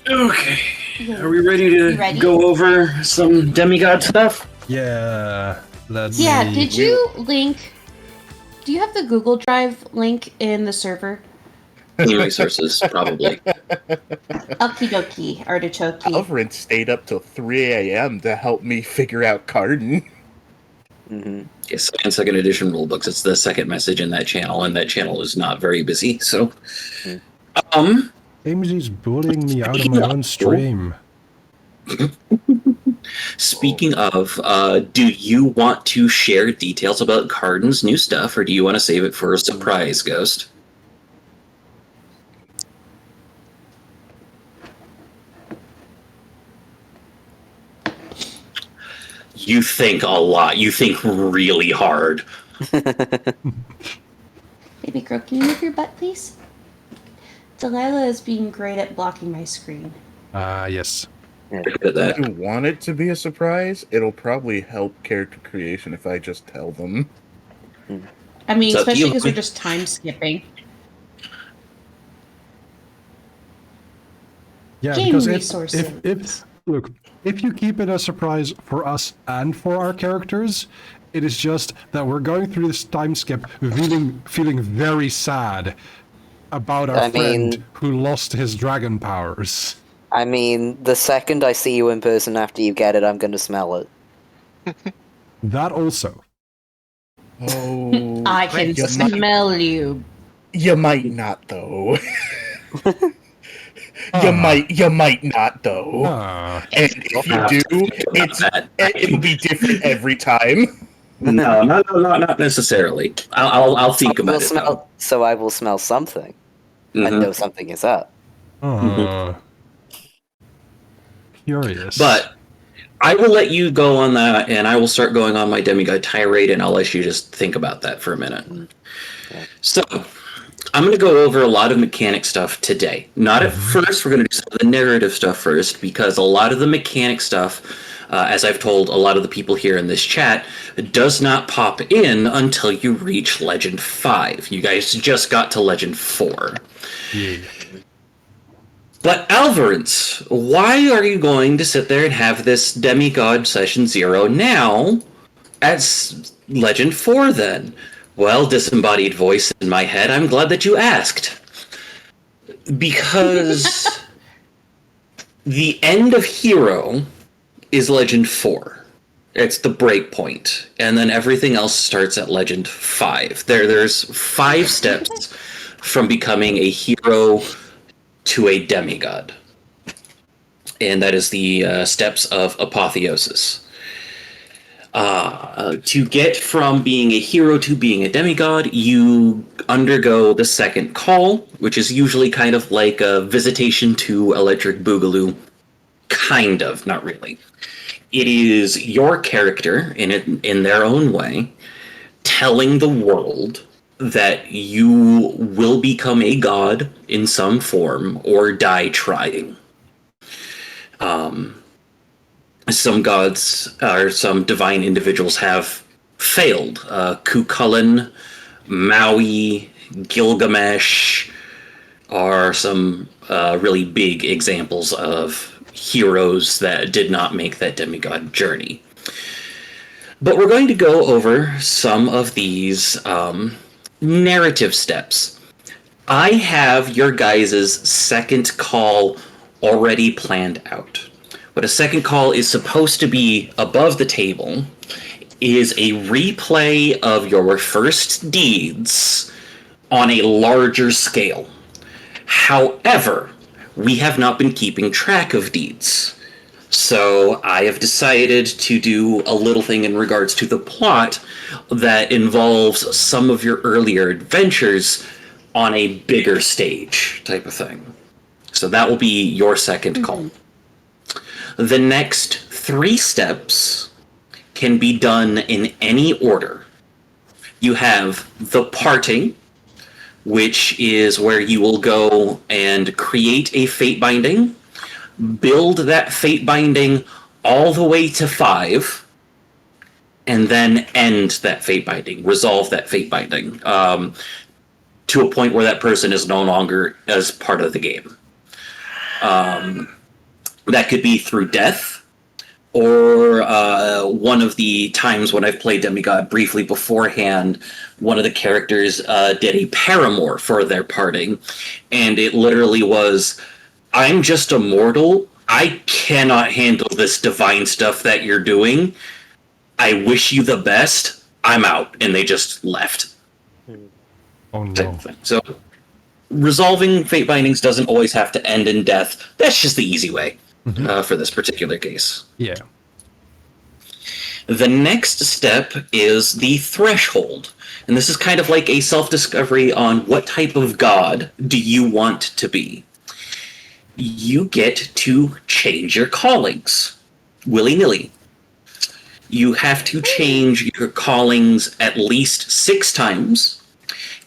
Okay. Yeah. Are we ready You to ready? go over some demigod stuff? Yeah. Let Yeah, me. did you link... Do you have the Google Drive link in the server? Human resources, probably. Okie dokie, artichoke. Alvarin stayed up till 3 a.m. to help me figure out Cardin. Yes, and second edition rulebooks. It's the second message in that channel, and that channel is not very busy. So, Amy's bullying me out of my own stream. speaking of, do you want to share details about Cardin's new stuff, or do you want to save it for a surprise, Ghost? You think a lot. You think really hard. Baby girl, can you move your butt, please? Delilah is being great at blocking my screen. Yes. Good at that. If you want it to be a surprise, it'll probably help character creation if I just tell them. I mean, It's up to especially you, because we're Mike. just time skipping. Yeah, Game because resources. if you keep it a surprise for us and for our characters, it is just that we're going through this time skip feeling very sad about our friend who lost his dragon powers. I mean, the second I see you in person after you get it, I'm going to smell it. That also. Oh, I can smell you. You might not, though. You might not, though. And if you do, it'll be different every time. No, not necessarily. I'll think about it. Though. So I will smell something. I know something is up. Curious. But I will let you go on that, and I will start going on my demigod tirade, and I'll let you just think about that for a minute. So, I'm going to go over a lot of mechanic stuff today. Not at first, we're going to do some of the narrative stuff first, because a lot of the mechanic stuff, as I've told a lot of the people here in this chat, does not pop in until you reach Legend 5. You guys just got to Legend 4. Yeah. But Alvarez, why are you going to sit there and have this Demigod Session 0 now as Legend 4 then? Well, disembodied voice in my head, I'm glad that you asked. Because the end of Hero is Legend 4. It's the break point. And then everything else starts at Legend 5. There's 5 steps from becoming a hero to a demigod. And that is the steps of apotheosis. To get from being a hero to being a demigod, you undergo the second call, which is usually kind of like a visitation to Electric Boogaloo. Kind of, not really. It is your character, in their own way, telling the world that you will become a god in some form or die trying. Some gods or some divine individuals have failed. Cucullin, Maui, Gilgamesh are some really big examples of heroes that did not make that demigod journey. But we're going to go over some of these narrative steps. I have your guys' second call already planned out. What a second call is supposed to be above the table is a replay of your first deeds on a larger scale. However, we have not been keeping track of deeds. So I have decided to do a little thing in regards to the plot that involves some of your earlier adventures on a bigger stage type of thing. So that will be your second call. The next 3 steps can be done in any order. You have the parting, which is where you will go and create a fate binding, build that fate binding all the way to 5, and then end that fate binding, resolve that fate binding, to a point where that person is no longer as part of the game. That could be through death, or one of the times when I've played Demigod briefly beforehand, one of the characters did a paramour for their parting, and it literally was, I'm just a mortal. I cannot handle this divine stuff that you're doing. I wish you the best. I'm out. And they just left. Oh no. So, resolving fate bindings doesn't always have to end in death. That's just the easy way for this particular case. Yeah. The next step is the threshold. And this is kind of like a self-discovery on what type of god do you want to be. You get to change your callings willy-nilly. You have to change your callings at least 6 times,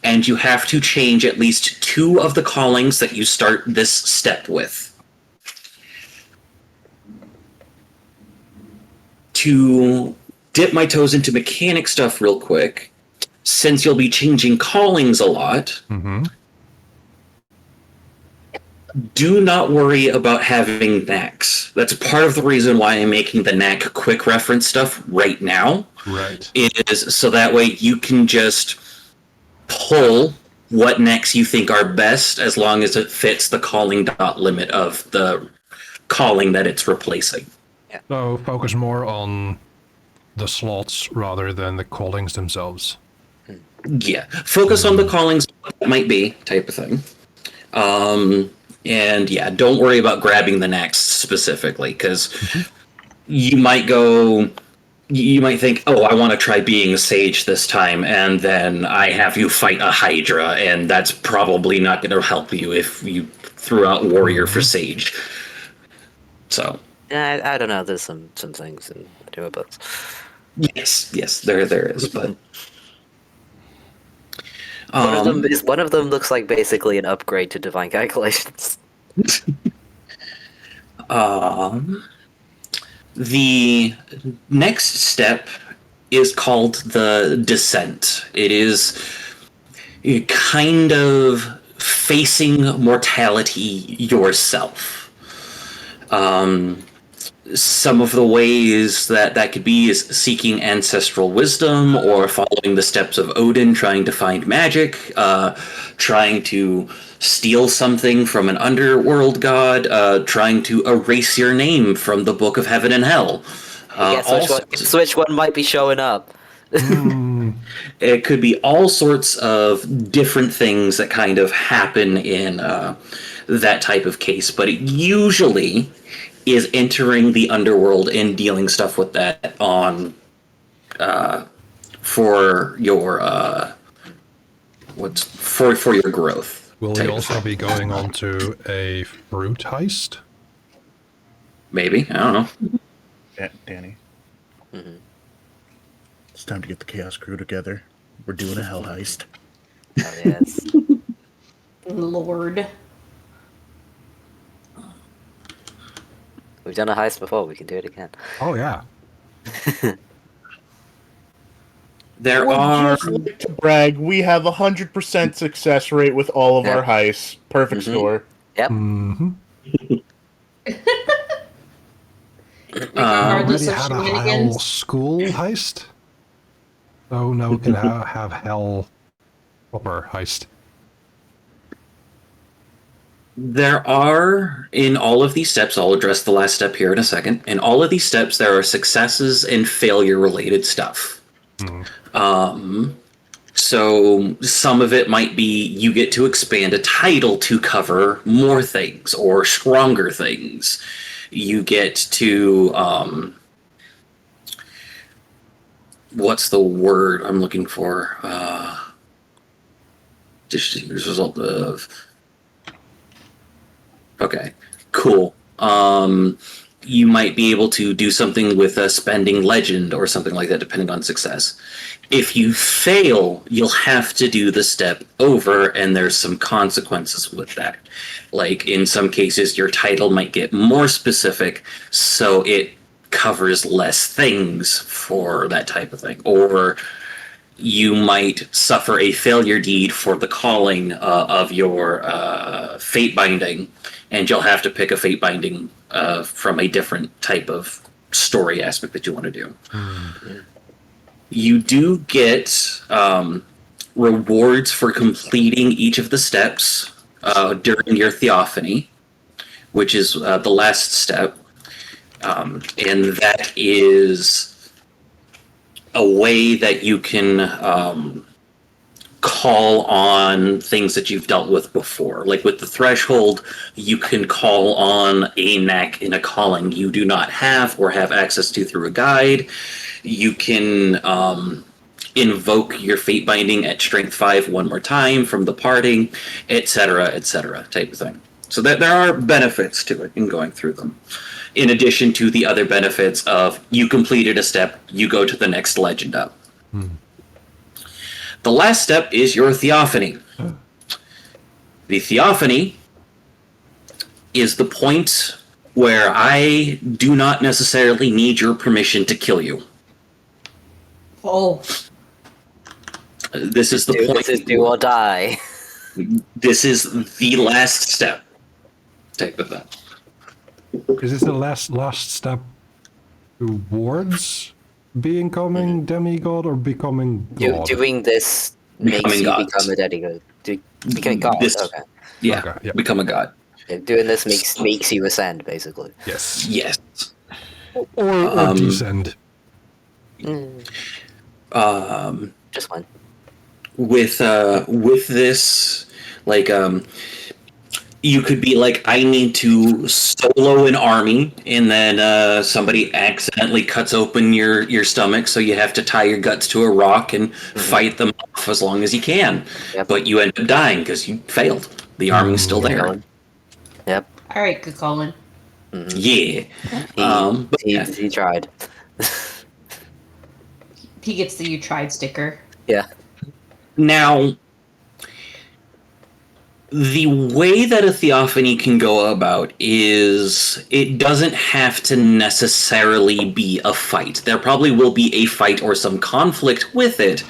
and you have to change at least 2 of the callings that you start this step with. To dip my toes into mechanic stuff real quick, since you'll be changing callings a lot, do not worry about having knacks. That's part of the reason why I'm making the knack quick reference stuff right now. Right. It is so that way you can just pull what knacks you think are best as long as it fits the calling dot limit of the calling that it's replacing. So focus more on the slots rather than the callings themselves. Yeah, focus on the callings, what it might be, type of thing. And yeah, don't worry about grabbing the next specifically, because you might think, oh, I want to try being a sage this time, and then I have you fight a hydra, and that's probably not going to help you if you threw out warrior for sage. So. I don't know. There's some things in the newer books. Yes, there is, but one of them looks like basically an upgrade to divine calculations. The next step is called the descent. It is kind of facing mortality yourself. Some of the ways that could be is seeking ancestral wisdom, or following the steps of Odin, trying to find magic, trying to steal something from an underworld god, trying to erase your name from the Book of Heaven and Hell. Which one might be showing up? It could be all sorts of different things that kind of happen in that type of case, but it usually is entering the underworld and dealing stuff with that on for your for your growth. Will we also be going on to a fruit heist? Maybe, I don't know. Danny. It's time to get the Chaos Crew together. We're doing a hell heist. Oh, yes. Lord. We've done a heist before, we can do it again. Oh, yeah. There are... Just like to brag, we have 100% success rate with all of our heists. Perfect score. Yep. Regardless Already of had a hell shenanigans. school heist? Oh, no, we can have hell proper heist. There are, in all of these steps, I'll address the last step here in a second. In all of these steps, there are successes and failure-related stuff. So some of it might be you get to expand a title to cover more things or stronger things. You get to, what's the word I'm looking for? Just as a result of... Okay, cool. You might be able to do something with a spending legend or something like that, depending on success. If you fail, you'll have to do the step over, and there's some consequences with that. Like, in some cases, your title might get more specific, so it covers less things for that type of thing. Or you might suffer a failure deed for the calling of your fate binding, and you'll have to pick a fate binding from a different type of story aspect that you want to do. You do get rewards for completing each of the steps during your theophany, which is the last step. And that is a way that you can call on things that you've dealt with before. Like with the threshold, you can call on a knack in a calling you do not have or have access to through a guide. You can invoke your fate binding at strength 5 one more time from the parting, etc., type of thing. So that there are benefits to it in going through them. In addition to the other benefits of you completed a step, you go to the next legend up. The last step is your theophany. The theophany is the point where I do not necessarily need your permission to kill you. Oh. This is the point. This is do or die. This is the last step. Type of that. Is this the last step towards becoming demigod or becoming god? Doing this makes Becoming you gods. become a demigod. Become god. Okay. Yeah, Okay, yeah. become a god. Yeah, doing this makes you ascend, basically. Yes. Yes. Or descend. Just one. With this, like, you could be like, I need to solo an army, and then somebody accidentally cuts open your stomach, so you have to tie your guts to a rock and fight them off as long as you can. Yep. But you end up dying because you failed. The army's still there. Yep. All right, good calling. Yeah. But yeah. He tried. He gets the "you tried" sticker. Yeah. Now, the way that a theophany can go about is it doesn't have to necessarily be a fight. There probably will be a fight or some conflict with it,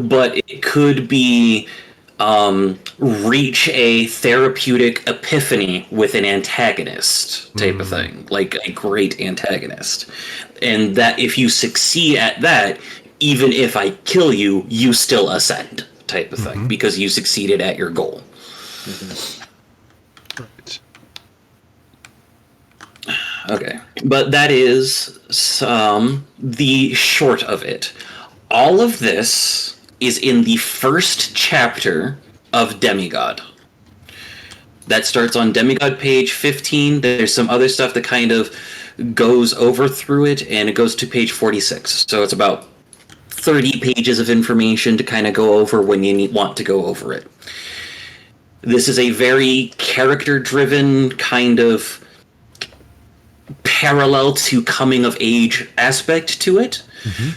but it could be reach a therapeutic epiphany with an antagonist type of thing, like a great antagonist. And that if you succeed at that, even if I kill you, you still ascend type of thing, because you succeeded at your goal. Right. Okay, but that is the short of it. All of this is in the first chapter of Demigod. That starts on Demigod page 15. There's some other stuff that kind of goes over through it, and it goes to page 46. So it's about 30 pages of information to kind of go over when you want to go over it. This is a very character-driven kind of parallel to coming-of-age aspect to it.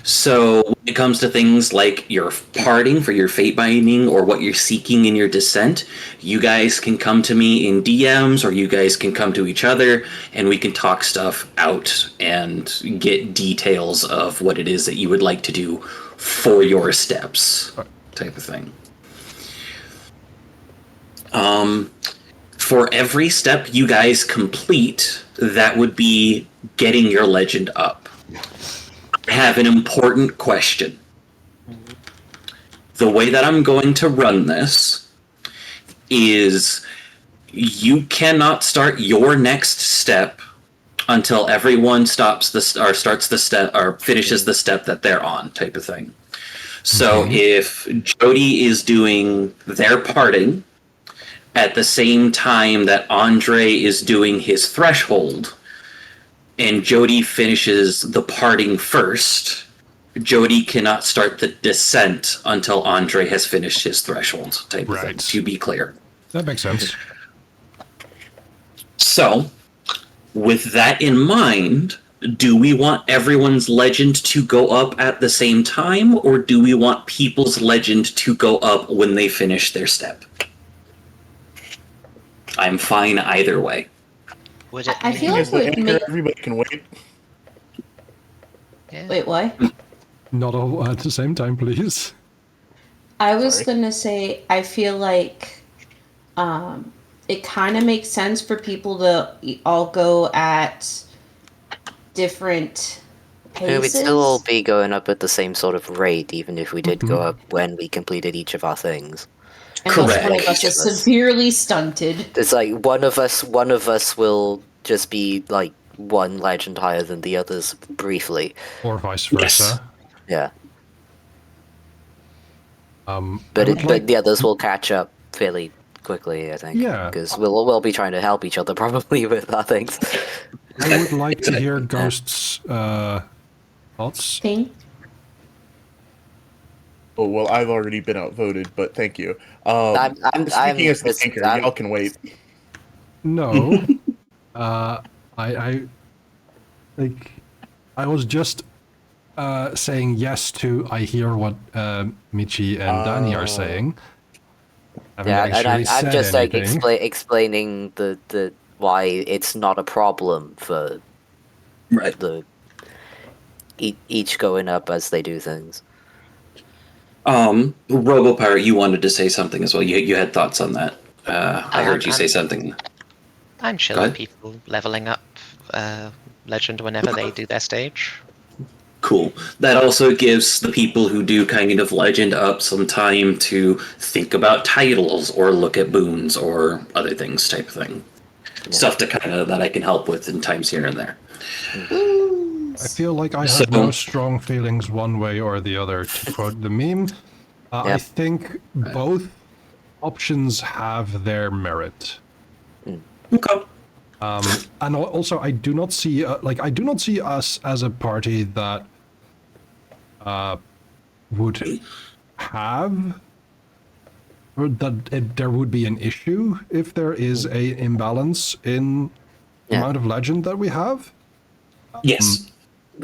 So when it comes to things like your parting for your fate binding or what you're seeking in your descent, you guys can come to me in DMs, or you guys can come to each other, and we can talk stuff out and get details of what it is that you would like to do for your steps, type of thing. For every step you guys complete, that would be getting your legend up. I have an important question. The way that I'm going to run this is you cannot start your next step until everyone starts the step or finishes the step that they're on, type of thing. So if Jody is doing their parting at the same time that Andre is doing his threshold, and Jody finishes the parting first, Jody cannot start the descent until Andre has finished his threshold, type of thing, to be clear. That makes sense. So, with that in mind, do we want everyone's legend to go up at the same time, or do we want people's legend to go up when they finish their step? I'm fine either way. Would it I feel like it would make... Everybody can wait. Yeah. Wait, what? Not all at the same time, please. I was gonna say, I feel like it kind of makes sense for people to all go at different We'd paces. still all be going up at the same sort of rate, even if we did go up when we completed each of our things. Unless Correct. one of us is severely stunted. It's like one of us will just be like one legend higher than the others briefly. Or vice versa. Yeah. I But would like- the others will catch up fairly quickly, I think. Yeah. Because we'll be trying to help each other probably with our things. I would like to hear Ghost's thoughts. Thing. Oh well, I've already been outvoted, but thank you. I'm Speaking as the thinker, y'all can wait. No. I like. I was just saying yes to. I hear what Michi and Danny are saying. Haven't Yeah, and actually I'm said just like anything. explaining the why it's not a problem for Right. the each going up as they do things. RoboPirate, you wanted to say something as well. You had thoughts on that. I heard you say something. I'm chill Go with ahead. people leveling up Legend whenever they do their stage. Cool. That also gives the people who do kind of Legend up some time to think about titles or look at boons or other things type of thing. Stuff to kind of that I can help with in times here and there. I feel like I have no strong feelings one way or the other, to quote the meme. I Yep. think both options have their merit. Okay. And also, I do not see us as a party that would have, or that there would be an issue if there is a imbalance in the Yeah. amount of legend that we have. Yes.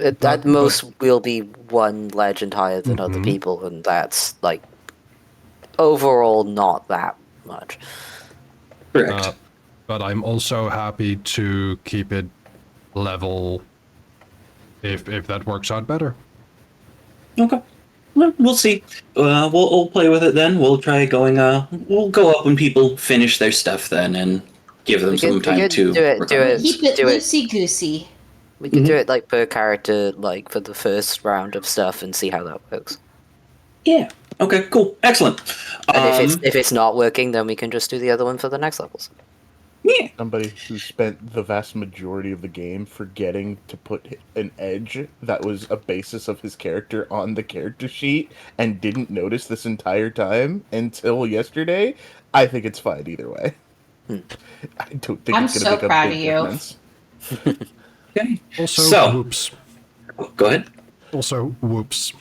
At most, we'll be one legend higher than other people, and that's like overall not that much. Correct. But I'm also happy to keep it level if that works out better. Okay. Well, we'll see. We'll play with it then. We'll try going. We'll go up when people finish their stuff then, and give them some time to do it. recover. Keep it do it. loosey goosey. We could do it like per character, like for the first round of stuff, and see how that works. Yeah. Okay. Cool. Excellent. And if it's not working, then we can just do the other one for the next levels. Yeah. Somebody who spent the vast majority of the game forgetting to put an edge that was a basis of his character on the character sheet and didn't notice this entire time until yesterday, I think it's fine either way. I don't think I'm it's going to so make a proud big of you. difference. Okay. Also, So- whoops. Go ahead. Also, whoops.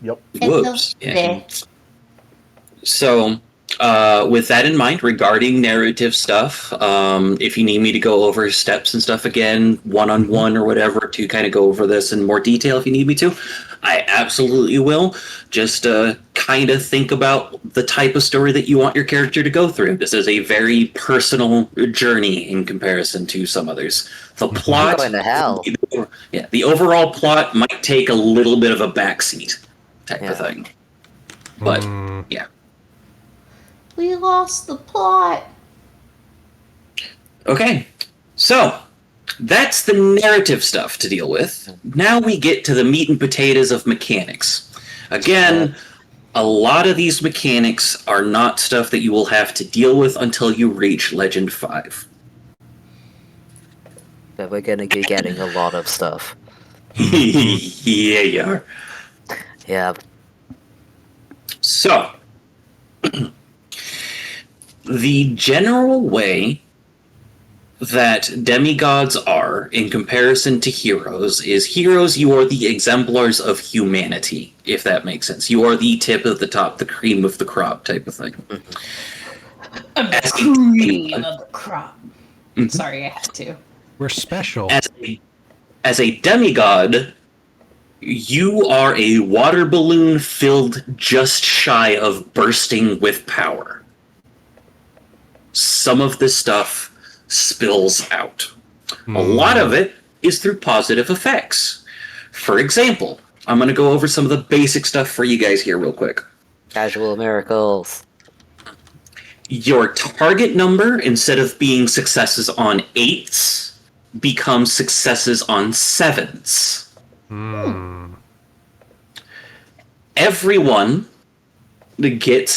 Yep. Whoops. Yeah. There. So, with that in mind, regarding narrative stuff, if you need me to go over steps and stuff again, one-on-one or whatever, to kind of go over this in more detail if you need me to, I absolutely will. Just kind of think about the type of story that you want your character to go through. This is a very personal journey in comparison to some others. The plot... going to hell. Yeah, the overall plot might take a little bit of a backseat type of Yeah. thing. But, yeah. We lost the plot. Okay, so that's the narrative stuff to deal with. Now we get to the meat and potatoes of mechanics. Again, a lot of these mechanics are not stuff that you will have to deal with until you reach Legend 5. But we're gonna be getting a lot of stuff. Yeah, you are. Yeah. So, the general way that demigods are in comparison to heroes is heroes, you are the exemplars of humanity, if that makes sense. You are the tip of the top, the cream of the crop type of thing. As a Cream demigod- of the crop. Sorry, I had to. We're special. as a demigod, you are a water balloon filled just shy of bursting with power. Some of this stuff spills out. A lot of it is through positive effects. For example, I'm going to go over some of the basic stuff for you guys here real quick. Casual miracles. Your target number, instead of being successes on 8s, becomes successes on 7s. Everyone gets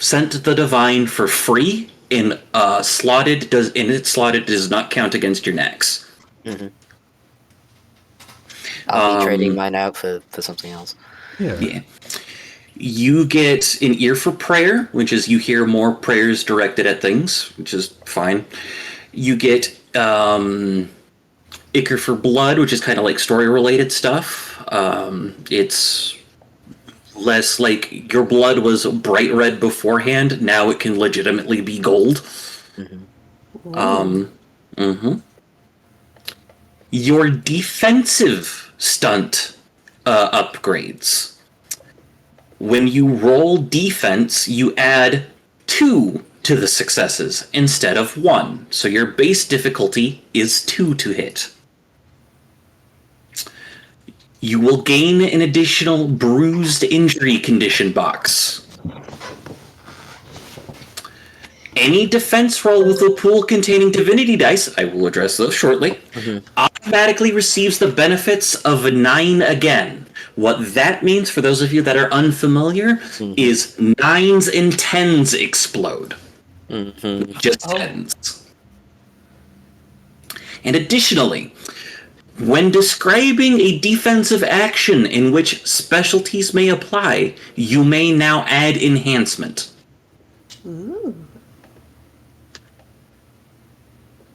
sent the divine for free in slotted does not count against your next. I'll be trading mine out for something else. Yeah. You get an ear for prayer, which is you hear more prayers directed at things, which is fine. You get ichor for blood, which is kind of like story-related stuff. It's less like your blood was bright red beforehand. Now it can legitimately be gold. Your defensive stunt upgrades. When you roll defense, you add 2 to the successes instead of 1. So your base difficulty is 2 to hit. You will gain an additional bruised injury condition box. Any defense roll with a pool containing divinity dice, I will address those shortly, automatically receives the benefits of a 9 again. What that means, for those of you that are unfamiliar, is 9s and 10s explode. Just 10s. And additionally, when describing a defensive action in which specialties may apply, you may now add enhancement. Ooh.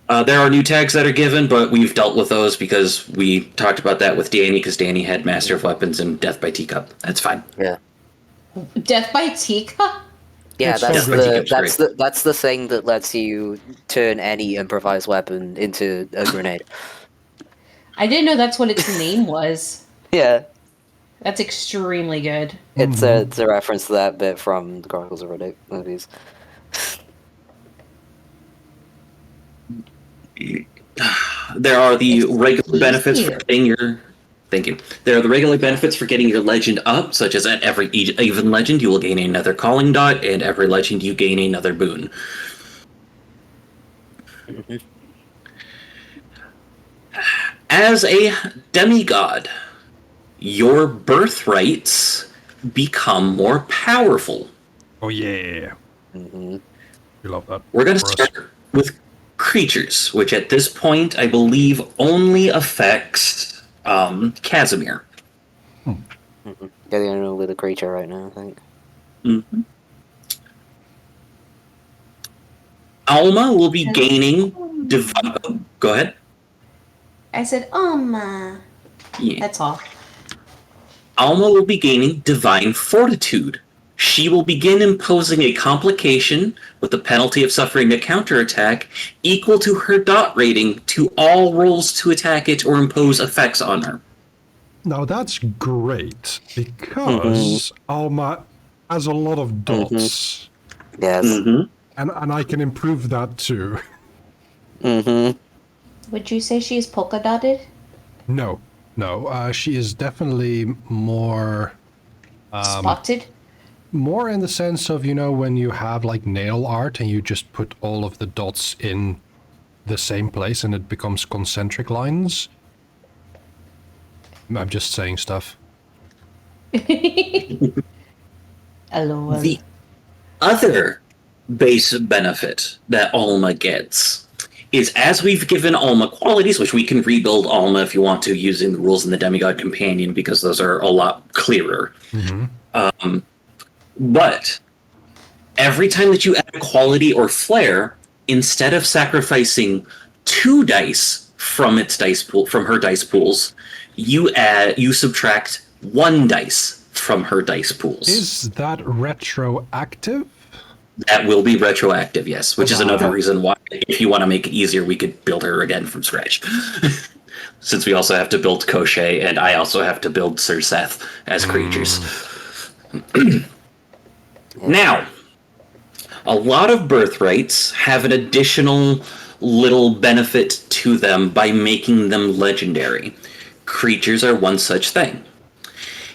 There are new tags that are given, but we've dealt with those because we talked about that with Danny, because Danny had Master of Weapons and Death by Teacup. That's fine. Yeah. Death by teacup? Yeah, That's that's the thing that lets you turn any improvised weapon into a grenade. I didn't know that's what its name was. Yeah. That's extremely good. It's a reference to that bit from the Chronicles of Riddick movies. There are the regular benefits for getting your... Thank you. There are the regular benefits for getting your legend up, such as at every even legend you will gain another calling dot, and every legend you gain another boon. As a demigod, your birthrights become more powerful. Oh yeah. We love that. We're going to for us. start with creatures, which at this point I believe only affects Casimir. Getting a little creature right now, I think. Alma will be gaining... Go ahead. I said, Yeah. That's all. Alma will be gaining Divine Fortitude. She will begin imposing a complication with the penalty of suffering a counterattack equal to her dot rating to all rolls to attack it or impose effects on her. Now that's great because Alma has a lot of dots, Yes. and I can improve that too. Would you say she's polka dotted? No, she is definitely more Spotted? more in the sense of, you know, when you have like nail art and you just put all of the dots in the same place and it becomes concentric lines. I'm just saying stuff. LOL. The other base benefit that Alma gets is, as we've given Alma qualities, which we can rebuild Alma if you want to using the rules in the Demigod Companion because those are a lot clearer. But every time that you add a quality or flair, instead of sacrificing 2 dice from its dice pool, from her dice pools, you subtract 1 dice from her dice pools. Is that retroactive? That will be retroactive, yes, which is another reason why, if you want to make it easier, we could build her again from scratch. Since we also have to build Koshé, and I also have to build Sir Seth as creatures. Now, a lot of birthrights have an additional little benefit to them by making them legendary. Creatures are one such thing.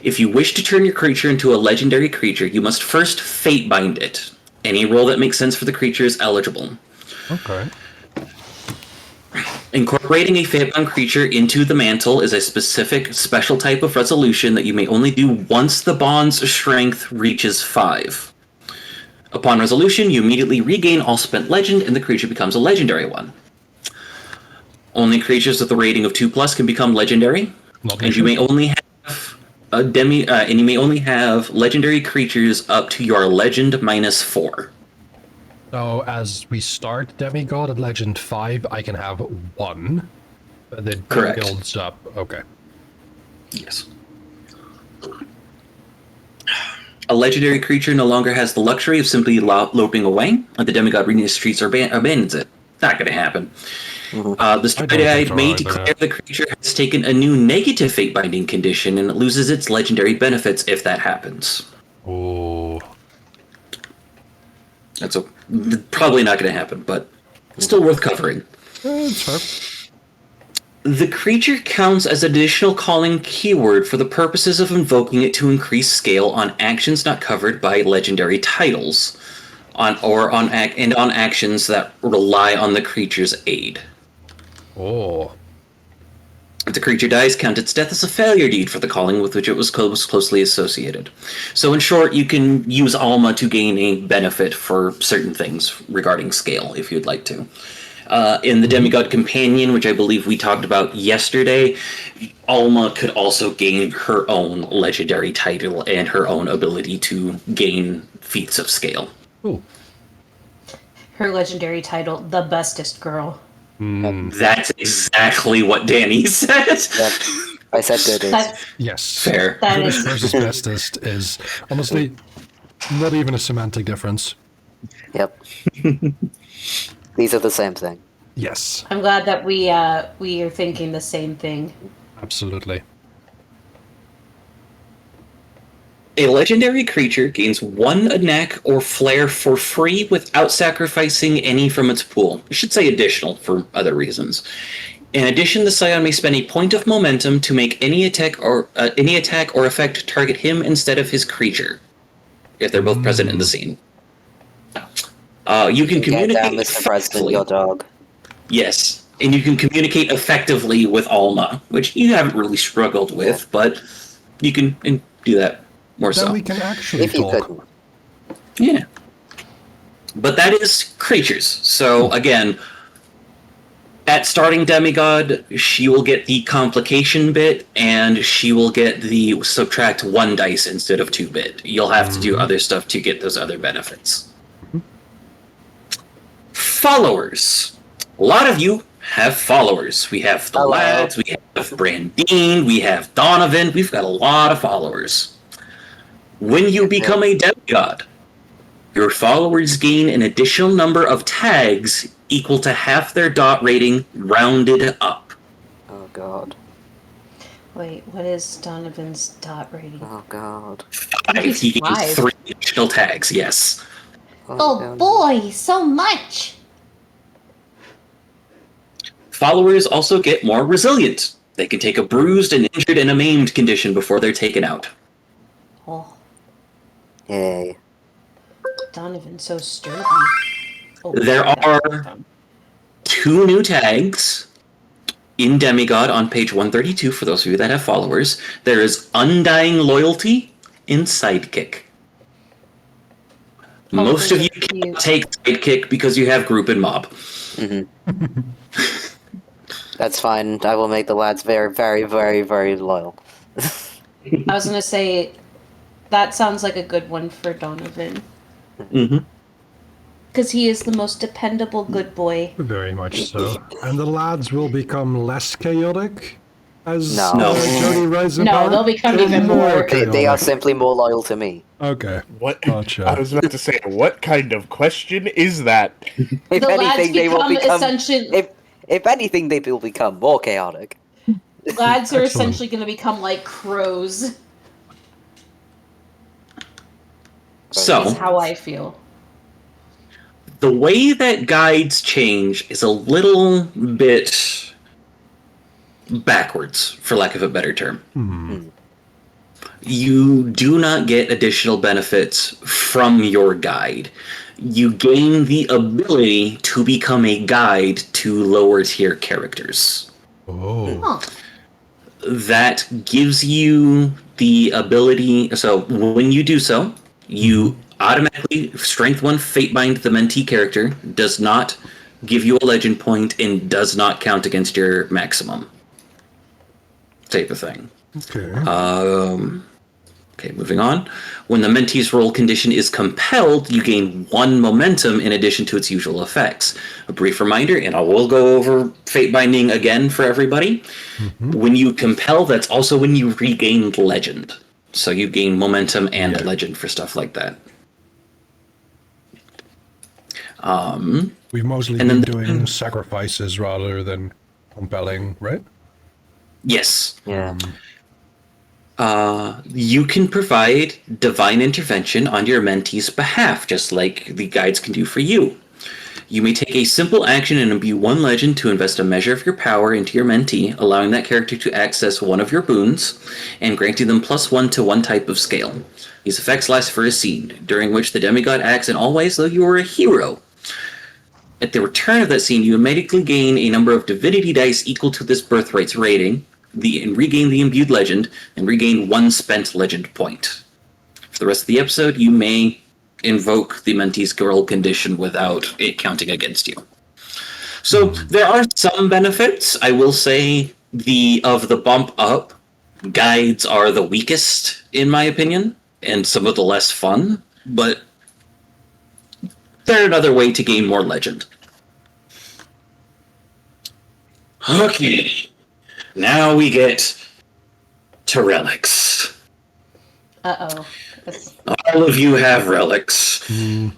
If you wish to turn your creature into a legendary creature, you must first fate bind it. Any roll that makes sense for the creature is eligible. Okay. Incorporating a Feybound creature into the mantle is a specific, special type of resolution that you may only do once the bond's strength reaches 5. Upon resolution, you immediately regain all spent legend, and the creature becomes a legendary one. Only creatures with a rating of 2+ can become legendary, and you may only have and you may only have legendary creatures up to your legend -4. So as we start Demigod at Legend 5, I can have 1. And then Correct. builds up. Okay. Yes. A legendary creature no longer has the luxury of simply loping away, and the Demigod reading the streets or abandons it. Not going to happen. The Stride may declare the creature has taken a new negative fate binding condition, and it loses its legendary benefits if that happens. Oh. That's probably not going to happen, but still worth covering. It's fair. The creature counts as additional calling keyword for the purposes of invoking it to increase scale on actions not covered by legendary titles, on actions that rely on the creature's aid. Oh. If the creature dies, count its death as a failure deed for the calling with which it was closely associated. So in short, you can use Alma to gain a benefit for certain things regarding scale, if you'd like to. In the Demigod Companion, which I believe we talked about yesterday, Alma could also gain her own legendary title and her own ability to gain feats of scale. Ooh. Her legendary title, the bestest girl. That's exactly what Danny said. Yep. I said good. Yes. Fair. That Goodest is versus bestest is honestly not even a semantic difference. Yep. These are the same thing. Yes. I'm glad that we are thinking the same thing. Absolutely. A legendary creature gains 1 knack or flair for free without sacrificing any from its pool. I should say additional for other reasons. In addition, the Scion may spend a point of momentum to make any attack or effect target him instead of his creature, if they're both present in the scene. You can Get communicate down, Mr. President, effectively. your dog. Yes, and you can communicate effectively with Alma, which you haven't really struggled with, but you can do that more Then so. we can actually If you talk. couldn't. Yeah. But that is creatures. So, again, at starting Demigod, she will get the complication bit, and she will get the subtract 1 dice instead of 2 bit. You'll have to do other stuff to get those other benefits. Followers. A lot of you have followers. We have the Hello. lads, we have Brandine, we have Donovan. We've got a lot of followers. When you become a demigod, your followers gain an additional number of tags equal to half their dot rating rounded up. Oh god. Wait, what is Donovan's dot rating? Oh god. 5. He gains 5. 3 additional tags, yes. Oh god. boy, so much! Followers also get more resilient. They can take a bruised, an injured, and a maimed condition before they're taken out. Oh, Yay. Donovan's so sturdy. Oh, There that- are 2 new tags in Demigod on page 132 for those of you that have followers. There is Undying Loyalty and Sidekick. Most of you can't take Sidekick because you have Group and Mob. That's fine. I will make the lads very, very, very, very loyal. I was gonna say, that sounds like a good one for Donovan. Mm-hmm. Because he is the most dependable good boy. Very much so. And the lads will become less chaotic as No. Jody rises in No, power? they'll become They're even more. They are chaotic. simply more loyal to me. Okay. What? Gotcha. I was about to say, what kind of question is that? If The lads anything, they will become become. essentially. If anything, they will become more chaotic. Lads are Excellent. essentially going to become like crows. So, Is how I feel. the way that guides change is a little bit backwards, for lack of a better term. You do not get additional benefits from your guide. you gain the ability to become a guide to lower tier characters. Oh. Huh. That gives you the ability. So when you do so, you automatically strength 1 fate bind the mentee character, does not give you a legend point, and does not count against your maximum. Type of thing. Okay. Okay, moving on. When the mentee's roll condition is compelled, you gain 1 momentum in addition to its usual effects. A brief reminder, and I will go over fate binding again for everybody. When you compel, that's also when you regain legend. So you gain momentum and legend for stuff like that. We've mostly and been then- doing sacrifices rather than compelling, right? Yes. Yeah. You can provide divine intervention on your mentee's behalf, just like the guides can do for you. You may take a simple action and imbue 1 legend to invest a measure of your power into your mentee, allowing that character to access 1 of your boons, and granting them +1 to 1 type of scale. These effects last for a scene, during which the demigod acts in all ways though you are a hero. At the return of that scene, you immediately gain a number of divinity dice equal to this birthright's rating, and regain the imbued legend, and regain 1 spent legend point. For the rest of the episode, you may invoke the mentee's roll condition without it counting against you. So there are some benefits. I will say the bump up, guides are the weakest in my opinion, and some of the less fun, but they're another way to gain more legend. Okay, now we get to relics. Uh-oh. All of you have relics, and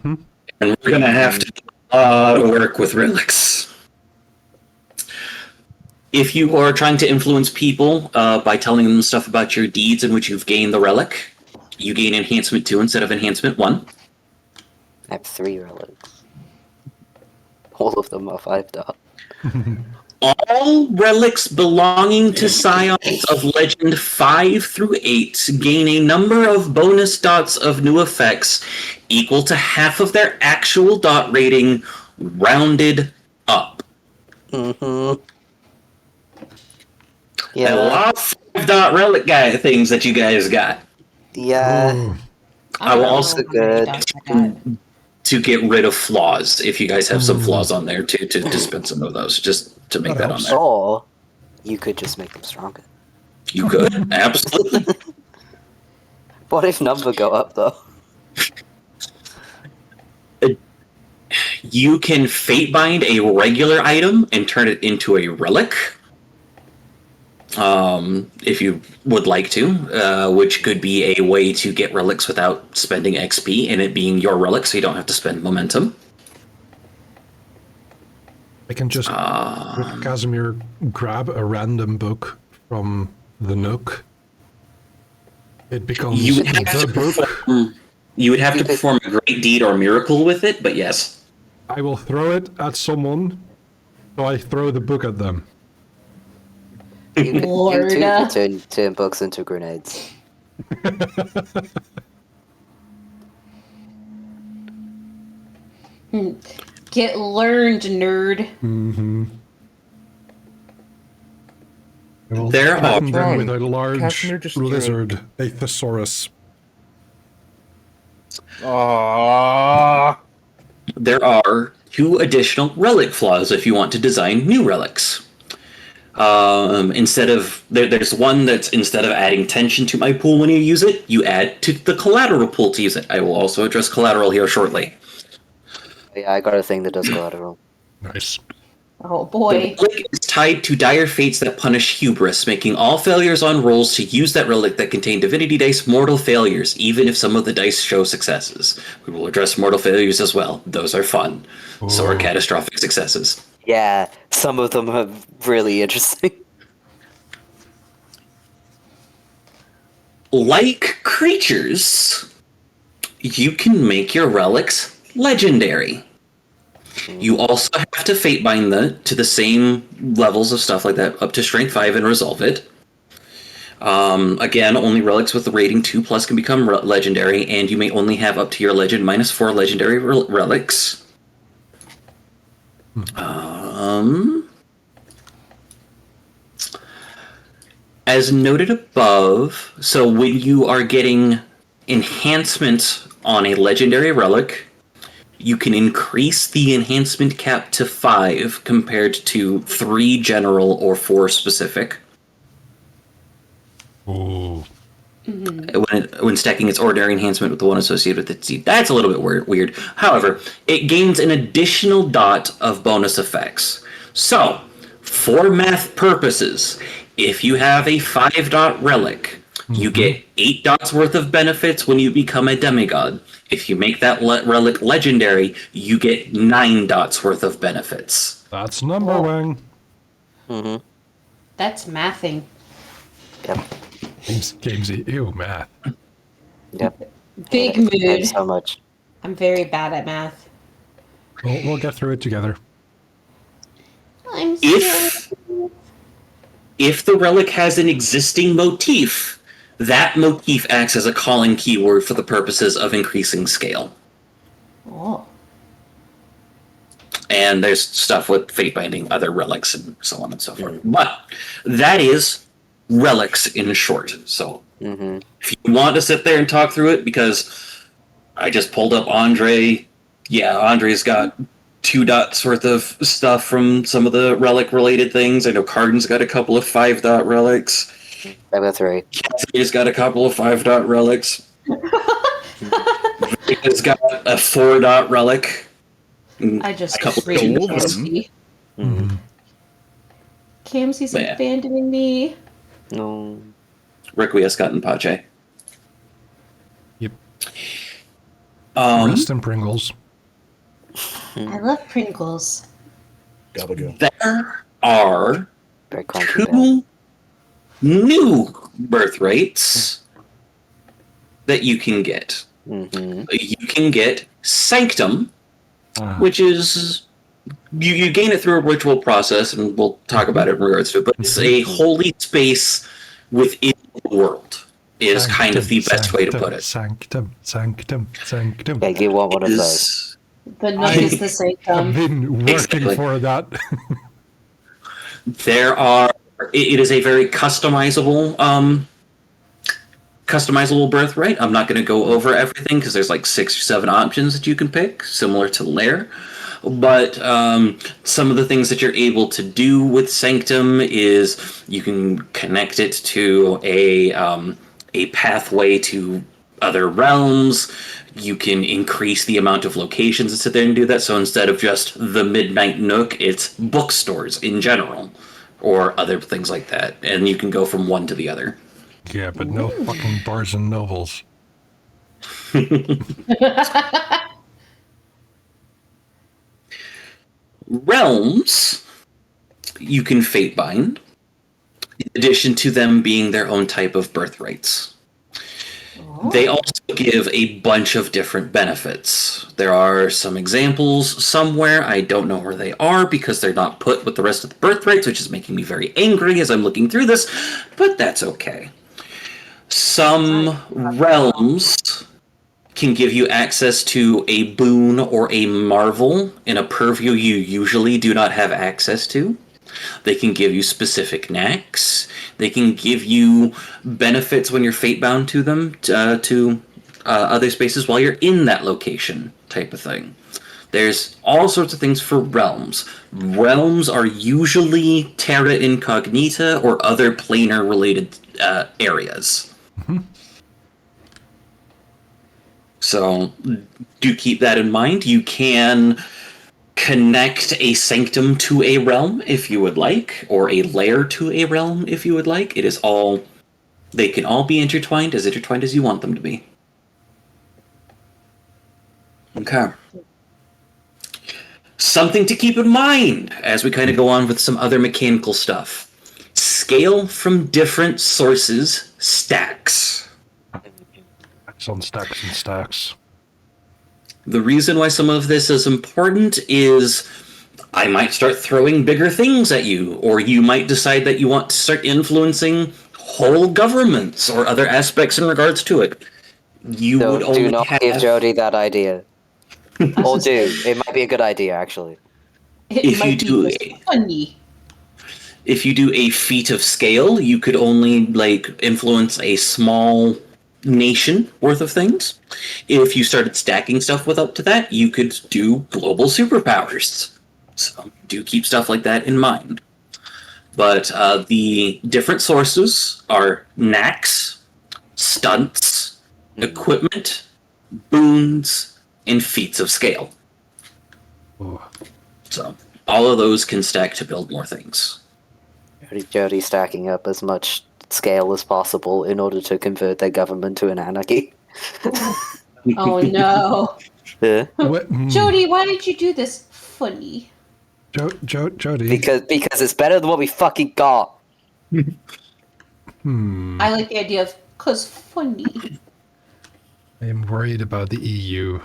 we're gonna have to do a lot of work with relics. If you are trying to influence people by telling them stuff about your deeds in which you've gained the relic, you gain enhancement 2 instead of enhancement 1. I have 3 relics. All of them are 5-dot. All relics belonging to Scions of Legend 5 through 8 gain a number of bonus dots of new effects equal to half of their actual dot rating, rounded up. A Yeah. lot of 5-dot relic guy things that you guys got. Yeah. I will don't know also how many good. dots I got. to get rid of flaws if you guys have some flaws on there to dispense some of those, just to make that on there. Or you could just make them stronger. You could, absolutely. What if number go up though? You can fate bind a regular item and turn it into a relic. If you would like to, which could be a way to get relics without spending XP and it being your relic, so you don't have to spend momentum. I can just, with Casimir, grab a random book from the Nook. It becomes You would have the to book. You would have to perform a great deed or miracle with it, but yes. I will throw it at someone, so I throw the book at them. You Lord. too could turn books into grenades. Get learned, nerd. I will There threaten are- them with a large Casimir just lizard, a thesaurus. Ah. There are 2 additional relic flaws if you want to design new relics. Instead of there's one that's instead of adding tension to my pool when you use it, you add to the collateral pool to use it. I will also address collateral here shortly. Yeah, I got a thing that does collateral. Nice. Oh The boy. relic is tied to dire fates that punish hubris, making all failures on rolls to use that relic that contain divinity dice mortal failures, even if some of the dice show successes. We will address mortal failures as well. Those are fun. So are Ooh. catastrophic successes. Yeah, some of them are really interesting. Like creatures, you can make your relics legendary. You also have to fate bind to the same levels of stuff like that, up to strength 5 and resolve it. Again, only relics with the rating 2+ can become legendary, and you may only have up to your legend -4 legendary relics. As noted above, so when you are getting enhancement on a legendary relic, you can increase the enhancement cap to 5 compared to 3 general or 4 specific. Ooh. When stacking its ordinary enhancement with the one associated with its. That's a little bit weird. However, it gains an additional dot of bonus effects. So, for math purposes, if you have a 5-dot relic, you get 8 dots worth of benefits when you become a demigod. If you make that relic legendary, you get 9 dots worth of benefits. That's Numberwing. That's mathing. Yep. Gamesy. Ew, math. Yep. Big Thank you mood. so much. I'm very bad at math. We'll get through it together. I'm If the relic has an existing motif, that motif acts as a calling keyword for the purposes of increasing scale. Oh. And there's stuff with fate binding other relics and so on and so forth. But that is relics in short. So if you want to sit there and talk through it, because I just pulled up Andre. Yeah, Andre's got 2 dots worth of stuff from some of the relic related things. I know Cardin's got a couple of 5-dot relics. I got 3. Cassie's got a couple of 5-dot relics. Vika's got a 4-dot relic. I just a couple of screamed gold ones. Camsy. Camsy's Yeah. abandoning me. No. Requiescat and Pache. Yep. Um, Rest in Pringles. I love Pringles. Gotta go. there are Very crunchy. Bill. 2 new birthrights that you can get. You can get Sanctum, which is you gain it through a ritual process, and we'll talk about it in regards to it. But it's a holy space within the world. Is kind of the best way to put it. Sanctum, sanctum, sanctum. Yeah, you want one of those. Is- The nook is the I've sanctum. been working Exactly. for that. There are. It is a very customizable birthright. I'm not going to go over everything because there's like 6 or 7 options that you can pick, similar to Lair. But some of the things that you're able to do with Sanctum is you can connect it to a pathway to other realms. You can increase the amount of locations that sit there and do that. So instead of just the Midnight Nook, it's bookstores in general, or other things like that. And you can go from one to the other. Yeah, but no fucking bars and novels. Realms, you can fate bind, in addition to them being their own type of birthrights. They also give a bunch of different benefits. There are some examples somewhere. I don't know where they are because they're not put with the rest of the birthrights, which is making me very angry as I'm looking through this, but that's okay. Some realms can give you access to a boon or a marvel in a purview you usually do not have access to. They can give you specific knacks. They can give you benefits when you're fate bound to them, to other spaces while you're in that location, type of thing. There's all sorts of things for realms. Realms are usually terra incognita or other planar related areas. So do keep that in mind. You can connect a sanctum to a realm if you would like, or a lair to a realm if you would like. It is all, they can all be intertwined as you want them to be. Okay. Something to keep in mind as we kind of go on with some other mechanical stuff. Scale from different sources stacks. It's on stacks and stacks. The reason why some of this is important is I might start throwing bigger things at you, or you might decide that you want to start influencing whole governments or other aspects in regards to it. You would So only do not have... give Jody that idea. Or do. It might be a good idea, actually. It If you might do be just funny. If you do a feat of scale, you could only influence a small nation worth of things. If you started stacking stuff with up to that, you could do global superpowers. So do keep stuff like that in mind. But the different sources are knacks, stunts, equipment, boons, and feats of scale. Oh. So all of those can stack to build more things. Jody stacking up as much scale as possible in order to convert their government to an anarchy. Oh no. Yeah. Jody, why did you do this? Funny. Jody. Because it's better than what we fucking got. I like the idea of cause funny. I am worried about the EU.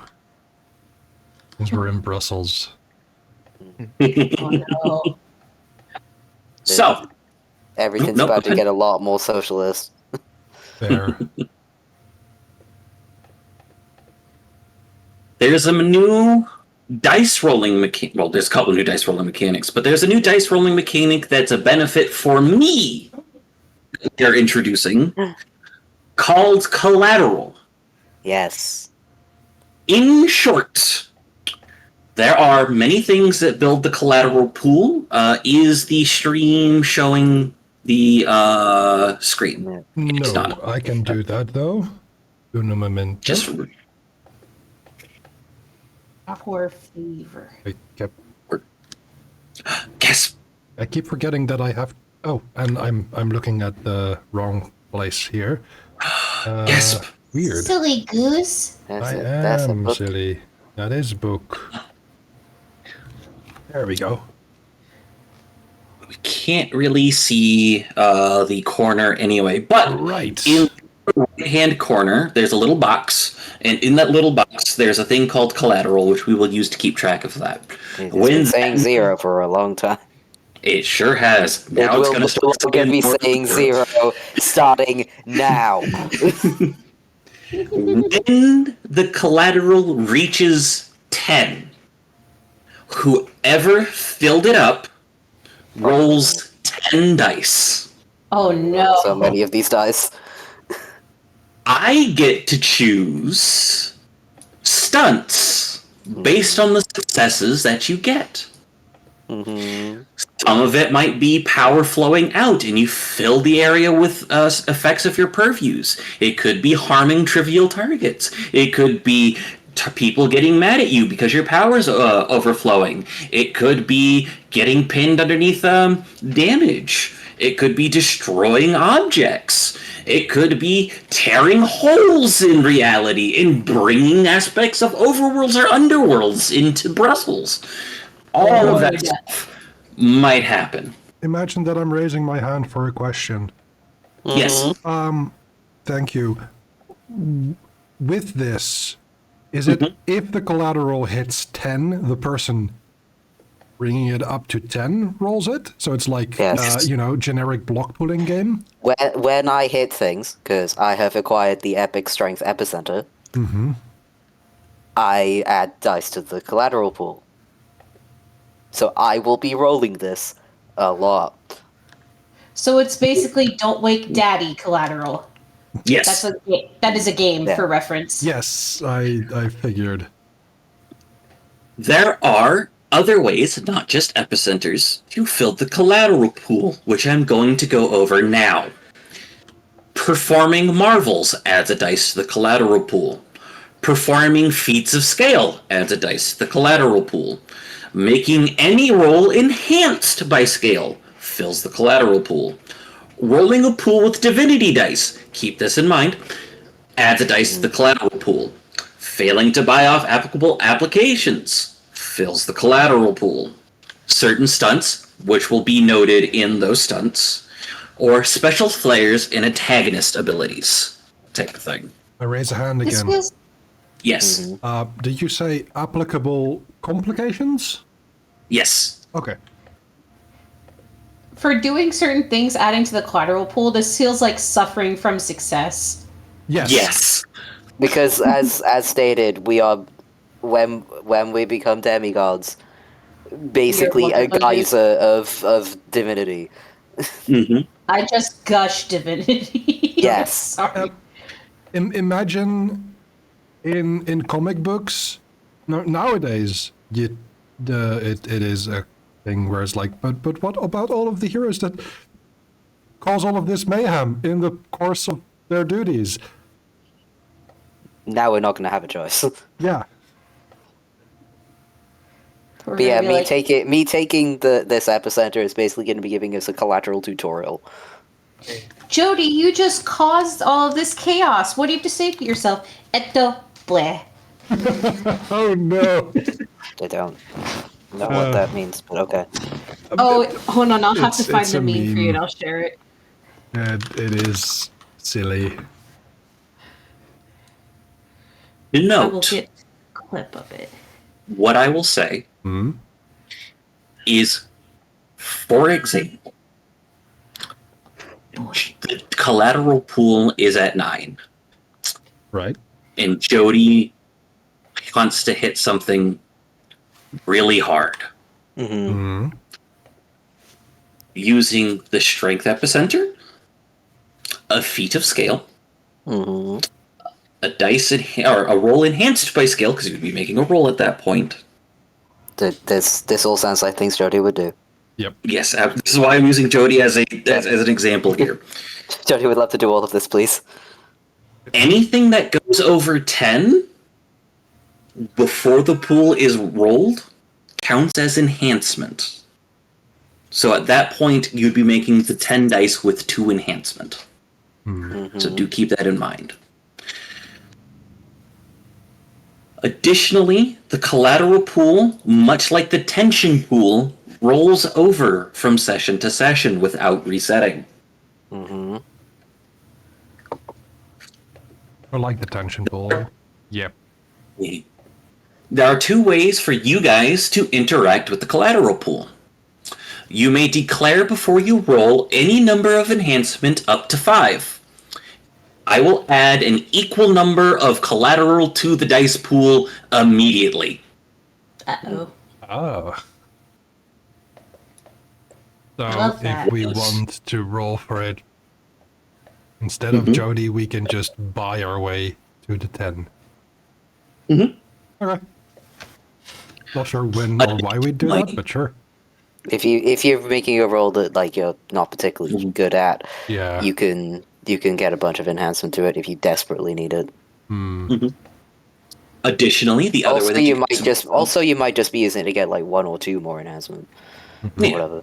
Since we're in Brussels. Oh no. So Everything's No, about to go ahead. get a lot more socialist. There. there's a new dice rolling mechanic. Well, there's a couple new dice rolling mechanics, but there's a new dice rolling mechanic that's a benefit for me. They're introducing called collateral. Yes. In short, there are many things that build the collateral pool. Is the stream showing the screen? It's No, not. I can do that though. Un momento. Just Poor fever. I kept. guess. I keep forgetting that I have. Oh, and I'm looking at the wrong place here. Gasp. Weird. Silly goose. That's I it. That's a am book. silly. That is book. There we go. We can't really see the corner anyway, but Right. in the right-hand corner, there's a little box, and in that little box, there's a thing called collateral, which we will use to keep track of that. It's been saying zero for a long time. It sure has. Now it's going to start going to be saying zero starting now. When the collateral reaches 10, whoever filled it up rolls 10 dice. Oh no. So many of these dice. I get to choose stunts based on the successes that you get. Mm-hmm. Some of it might be power flowing out and you fill the area with effects of your purviews. It could be harming trivial targets. It could be people getting mad at you because your power's overflowing. It could be getting pinned underneath damage. It could be destroying objects. It could be tearing holes in reality and bringing aspects of overworlds or underworlds into Brussels. All of that stuff might happen. Imagine that I'm raising my hand for a question. Yes. Thank you. With this, is it if the collateral hits 10, the person bringing it up to 10 rolls it? So it's like, Yes. generic block pulling game? When I hit things, because I have acquired the Epic Strength Epicenter, I add dice to the collateral pool. So I will be rolling this a lot. So it's basically don't wake daddy collateral. Yes. That is a game Yeah. for reference. Yes, I figured. There are other ways, not just epicenters, to fill the collateral pool, which I'm going to go over now. Performing marvels adds a dice to the collateral pool. Performing feats of scale adds a dice to the collateral pool. Making any roll enhanced by scale fills the collateral pool. Rolling a pool with divinity dice, keep this in mind, adds a dice to the collateral pool. Failing to buy off applicable applications fills the collateral pool. Certain stunts, which will be noted in those stunts, or special flares and antagonist abilities type of thing. I raise a hand This again. feels Yes. Did you say applicable complications? Yes. Okay. for doing certain things, adding to the collateral pool, this feels like suffering from success. Yes. Yes. Because as stated, we are when we become demigods, basically You're a geyser of divinity. Hmm. I just gushed divinity. Yes. Sorry. Imagine in comic books nowadays, it is a thing where it's like, but what about all of the heroes that cause all of this mayhem in the course of their duties? Now we're not gonna have a choice. Yeah. We're But yeah, gonna be me taking this epicenter is basically going to be giving us a collateral tutorial. Jody, you just caused all of this chaos. What do you have to say for yourself? Eto bleh. Oh no. I don't know what that means, but okay. Oh, hold on. I'll have to It's- find it's the a meme for you and meme. I'll share it. It is silly. I will Note, get a clip of it. what I will say Hmm? is, for example, the collateral pool is at 9, Right? and Jody wants to hit something really hard Mm-hmm. Hmm. using the strength epicenter, a feat of scale, Mm-hmm. a dice or a roll enhanced by scale, because you'd be making a roll at that point. This all sounds like things Jody would do. Yep. Yes, this is why I'm using Jody as an example here. Jody would love to do all of this, please. Anything that goes over 10 before the pool is rolled counts as enhancement. So at that point, you'd be making the 10 dice with 2 enhancement. Mm-hmm. So do keep that in mind. Additionally, the collateral pool, much like the tension pool, rolls over from session to session without resetting. Mm-hmm. Or like the tension pool. Yep. There are 2 ways for you guys to interact with the collateral pool. You may declare before you roll any number of enhancement up to 5. I will add an equal number of collateral to the dice pool immediately. Uh-oh. Oh. So Love that. if we want to roll for it, instead of Mhm. Jody, we can just buy our way to the 10. Mhm. Okay. Not sure when or why we'd do that, but sure. If you're making a roll that like you're not particularly good at, Yeah. you can get a bunch of enhancement to it if you desperately need it. Additionally, the other way Also, that you might just be using it to get like 1 or 2 more enhancement, or Yeah. whatever.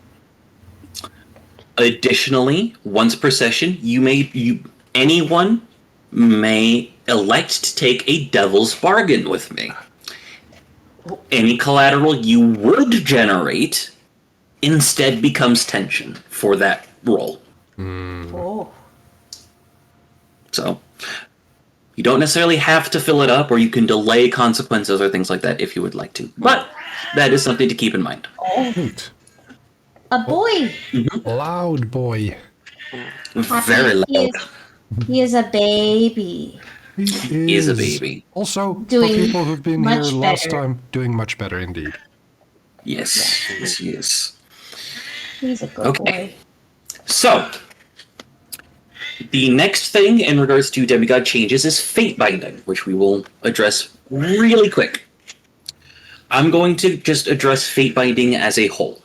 Additionally, once per session, anyone may elect to take a devil's bargain with me. Any collateral you would generate instead becomes tension for that roll. Oh. So you don't necessarily have to fill it up, or you can delay consequences or things like that if you would like to. But that is something to keep in mind. Neat. A boy. Loud boy. Very loud. He is a baby. He Is a baby. Also, Doing for people who've been here much last better. time, doing much better indeed. Yes, yes, yes. He's a good Okay. boy. So, the next thing in regards to Demigod changes is Fate Binding, which we will address really quick. I'm going to just address Fate Binding as a whole.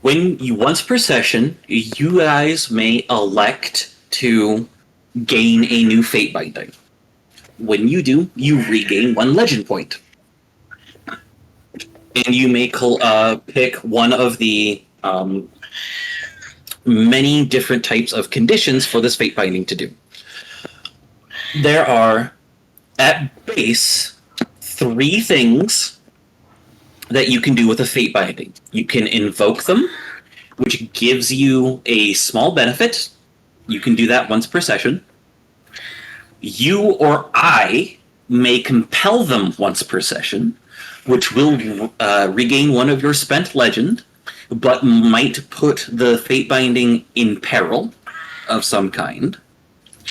Once per session, you guys may elect to gain a new Fate Binding. When you do, you regain 1 legend point. And you may pick one of the many different types of conditions for this Fate Binding to do. There are, at base, 3 things that you can do with a Fate Binding. You can invoke them, which gives you a small benefit. You can do that once per session. You or I may compel them once per session, which will regain one of your spent legend, but might put the fate binding in peril of some kind.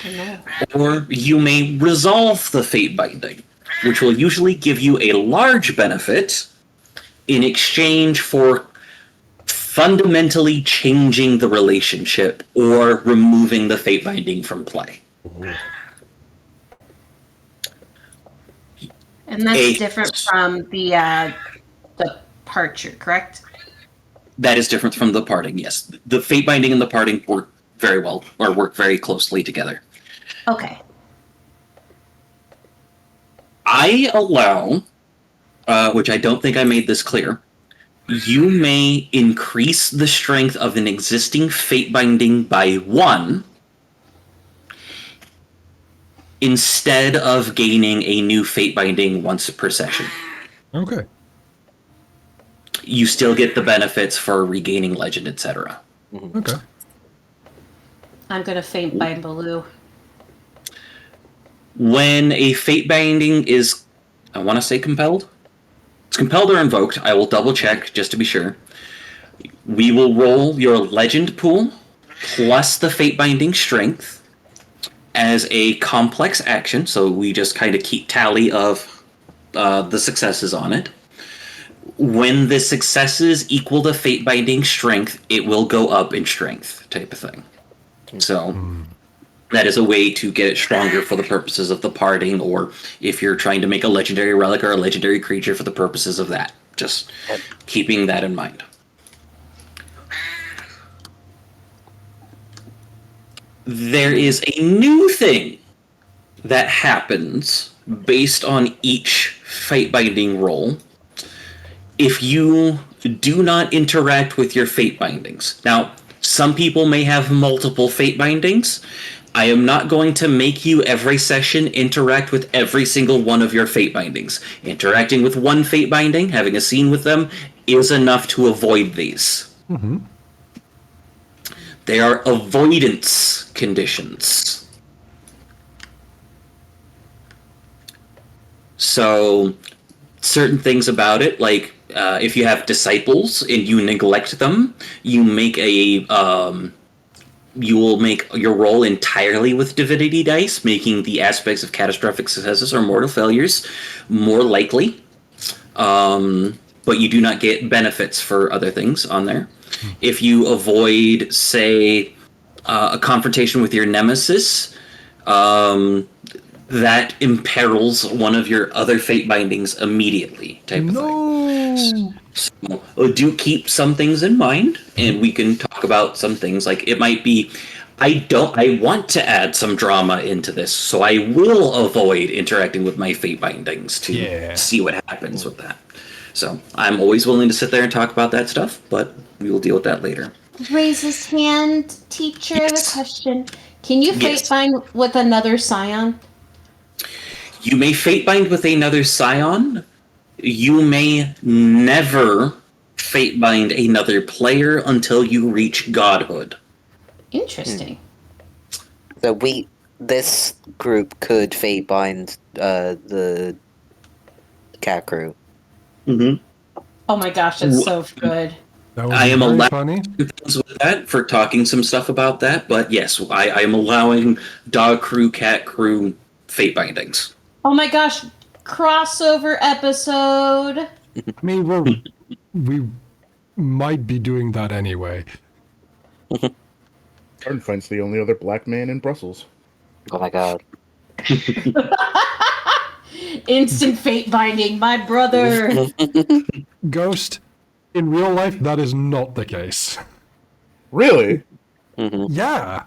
I know. Or you may resolve the fate binding, which will usually give you a large benefit in exchange for fundamentally changing the relationship or removing the fate binding from play. And that's different from the parture, correct? That is different from the parting, yes. The fate binding and the parting work very well, or work very closely together. Okay. I allow, which I don't think I made this clear, you may increase the strength of an existing fate binding by 1 instead of gaining a new fate binding once per session. Okay. You still get the benefits for regaining legend, etc. Okay. I'm gonna faint bind Baloo. When a fate binding is, I want to say compelled? It's compelled or invoked. I will double check just to be sure. We will roll your legend pool plus the fate binding strength as a complex action, so we just kind of keep tally of the successes on it. When the successes equal the fate binding strength, it will go up in strength, type of thing. So that is a way to get it stronger for the purposes of the parting, or if you're trying to make a legendary relic or a legendary creature for the purposes of that. Just keeping that in mind. There is a new thing that happens based on each fate binding roll if you do not interact with your fate bindings. Now, some people may have multiple fate bindings. I am not going to make you every session interact with every single one of your fate bindings. Interacting with one fate binding, having a scene with them, is enough to avoid these. Mm-hmm. They are avoidance conditions. So, certain things about it, like if you have disciples and you neglect them, you make you will make your roll entirely with divinity dice, making the aspects of catastrophic successes or mortal failures more likely. But you do not get benefits for other things on there. If you avoid, say, a confrontation with your nemesis, that imperils one of your other fate bindings immediately, type of thing. So, do keep some things in mind, and we can talk about some things. Like, it might be, I want to add some drama into this, so I will avoid interacting with my fate bindings to see what happens with that. So, I'm always willing to sit there and talk about that stuff, but we will deal with that later. Raise his hand, teacher. I have a question. Can you fate bind with another Scion? You may fate bind with another Scion. You may never fate bind another player until you reach godhood. Interesting. So this group could fate bind the cat crew. Mm-hmm. Oh my gosh, that's so good. That I am allowed funny. things with that for talking some stuff about that, but yes, I am allowing dog crew, cat crew fate bindings. Oh my gosh, crossover episode. I mean, we might be doing that anyway. Ardenfine's the only other black man in Brussels. Oh my god. Instant fate binding, my brother. Ghost, in real life, that is not the case. Really? Mm-hmm. Yeah.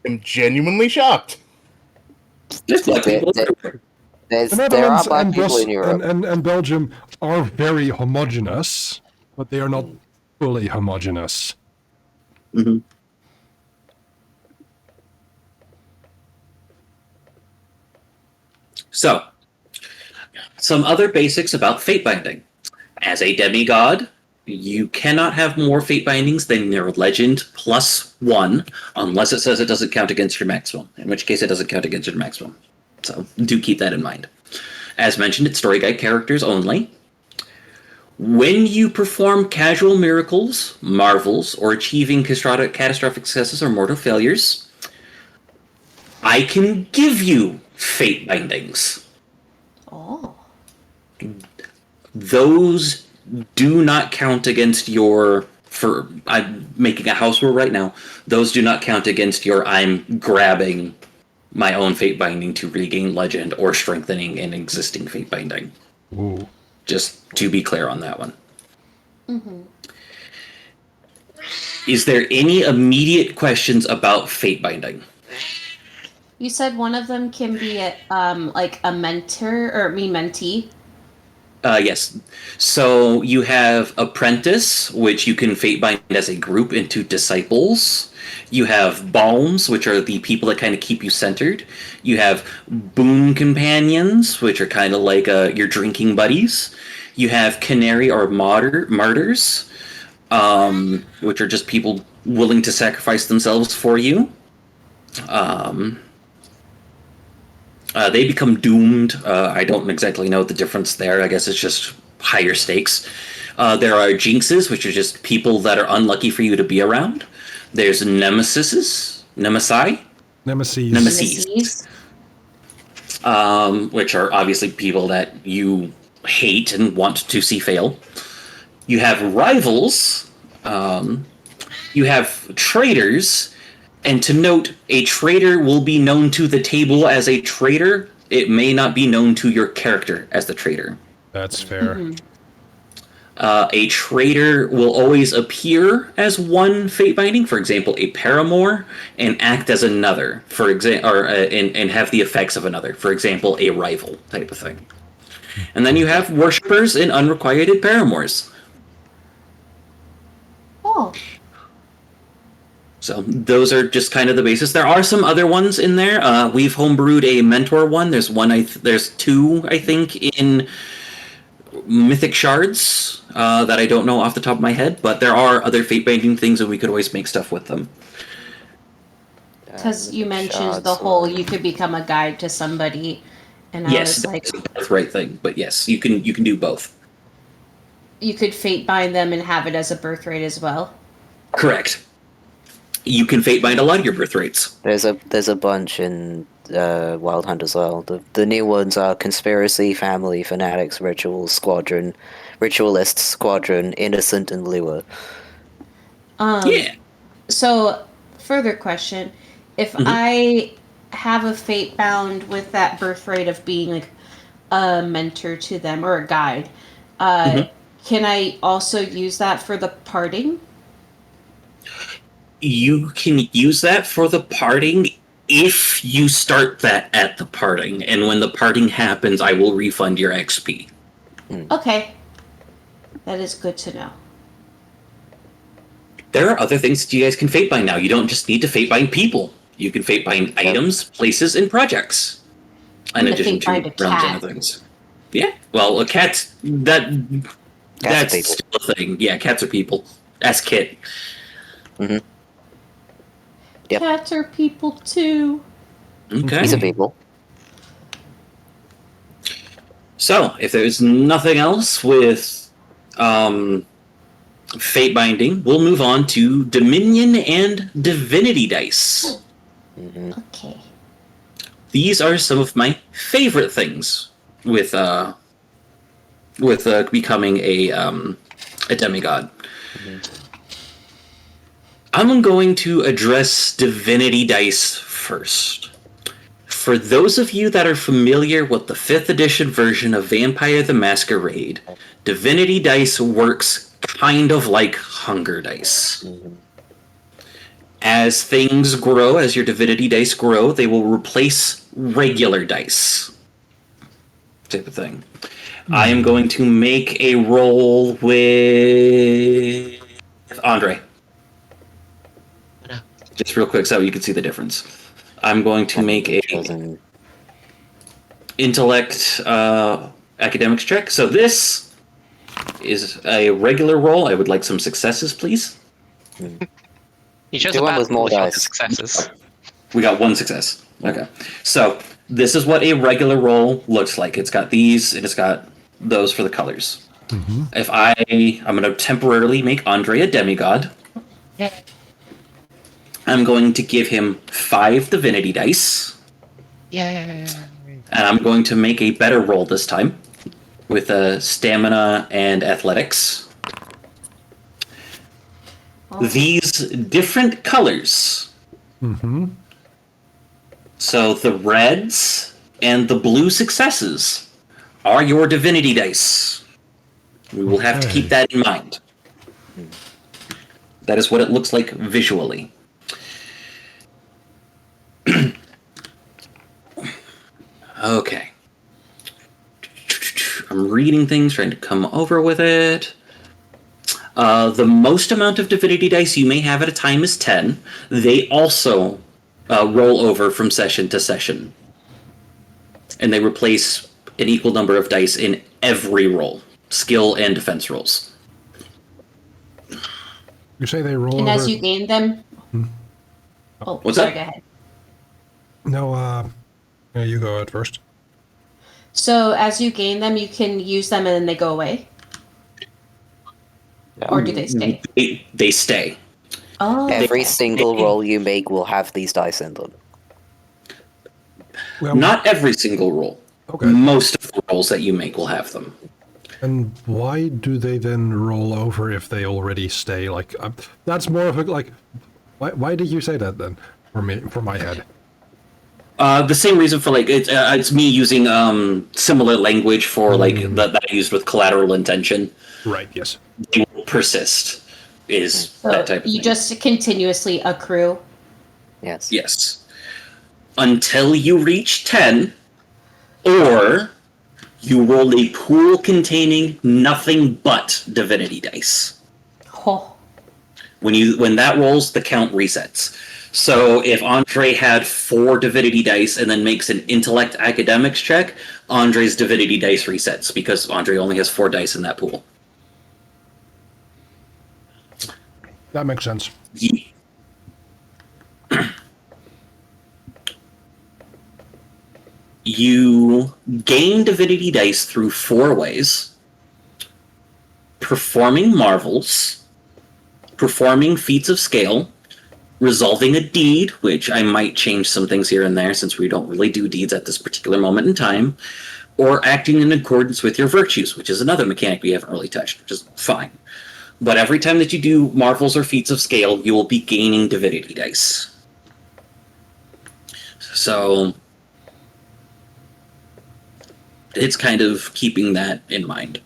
I'm genuinely shocked. There's black people everywhere. The There are Netherlands black and, people in Europe. and Belgium are very homogenous, but they are not fully homogenous. Mm-hmm. So, some other basics about fate binding. As a demigod, you cannot have more fate bindings than your legend plus 1, unless it says it doesn't count against your maximum, in which case it doesn't count against your maximum. So, do keep that in mind. As mentioned, it's story guide characters only. When you perform casual miracles, marvels, or achieving catastrophic successes or mortal failures, I can give you fate bindings. Oh. Those do not count against your... I'm making a house rule right now. Those do not count against your I'm grabbing my own fate binding to regain legend or strengthening an existing fate binding. Ooh. Just to be clear on that one. Is there any immediate questions about fate binding? You said one of them can be like a mentor or mentee. Yes. So you have apprentice, which you can fate bind as a group into disciples. You have balms, which are the people that kind of keep you centered. You have boon companions, which are kind of like your drinking buddies. You have canary or martyrs, which are just people willing to sacrifice themselves for you. They become doomed. I don't exactly know the difference there. I guess it's just higher stakes. There are jinxes, which are just people that are unlucky for you to be around. There's nemesis, which are obviously people that you hate and want to see fail. You have rivals. You have traitors. And to note, a traitor will be known to the table as a traitor. It may not be known to your character as the traitor. That's fair. Mm-hmm. A traitor will always appear as one fate binding, for example, a paramour, and act as another, for and have the effects of another, for example, a rival type of thing. And then you have worshippers and unrequited paramours. Oh. So those are just kind of the basis. There are some other ones in there. We've homebrewed a mentor one. There's there's two, I think, in Mythic Shards that I don't know off the top of my head. But there are other fate binding things, and we could always make stuff with them. Because you mentioned the whole you could become a guide to somebody, and I was like, that's the right thing. But yes, you can do both. You could fate bind them and have it as a birthright as well. Correct. You can fate bind a lot of your birthrights. There's a bunch in Wild Hunt as well. The new ones are Conspiracy, Family, Fanatics, Rituals, Squadron, Ritualists, Squadron, Innocent, and Lure. Yeah. So, further question. If I have a fate bound with that birthright of being like a mentor to them or a guide, can I also use that for the parting? You can use that for the parting if you start that at the parting. And when the parting happens, I will refund your XP. Okay. That is good to know. There are other things that you guys can fate bind now. You don't just need to fate bind people. You can fate bind items, places, and projects. In addition to realms and other things. Yeah. Well, a cat's... That's still a thing. Yeah, cats are people. Ask Kit. Mm-hmm. Yep. Cats are people too. Okay. These are people. So, if there's nothing else with fate binding, we'll move on to Dominion and Divinity dice. Okay. These are some of my favorite things with becoming a demigod. I'm going to address Divinity dice first. For those of you that are familiar with the 5th edition version of Vampire the Masquerade, Divinity dice works kind of like Hunger dice. As things grow, as your Divinity dice grow, they will replace regular dice. Type of thing. I am going to make a roll with Andre. Just real quick so you can see the difference. I'm going to make a intellect academics check. So this is a regular roll. I would like some successes, please. You chose Do a one bad with more roll dice. successes. We got one success. Okay. So this is what a regular roll looks like. It's got these, and it's got those for the colors. If I'm going to temporarily make Andre a demigod. I'm going to give him 5 divinity dice. Yeah. And I'm going to make a better roll this time with stamina and athletics. These different colors. So the reds and the blue successes are your divinity dice. We will have to keep that in mind. That is what it looks like visually. Okay. I'm reading things, trying to come over with it. The most amount of divinity dice you may have at a time is 10. They also roll over from session to session. And they replace an equal number of dice in every roll, skill and defense rolls. You say they roll And over? as you gain them... Oh, What's sorry, that? go ahead. No, yeah, you go at first. So as you gain them, you can use them and then they go away? Or do they stay? They stay. Oh, Every single roll you make will have these dice in them. Well, Not every single roll. Okay. Most of the rolls that you make will have them. And why do they then roll over if they already stay? Like, that's more of a, like, why did you say that then? For my head. The same reason for it's me using similar language for that I used with collateral intention. Right, yes. They will persist. Is so that type of you thing. just continuously accrue? Yes. Yes. Until you reach 10, or you roll a pool containing nothing but divinity dice. Oh. When that rolls, the count resets. So if Andre had 4 divinity dice and then makes an intellect academics check, Andre's divinity dice resets because Andre only has 4 dice in that pool. That makes sense. You gain divinity dice through 4 ways: performing marvels, performing feats of scale, resolving a deed, which I might change some things here and there since we don't really do deeds at this particular moment in time, or acting in accordance with your virtues, which is another mechanic we haven't really touched, which is fine. But every time that you do marvels or feats of scale, you will be gaining divinity dice. So it's kind of keeping that in mind.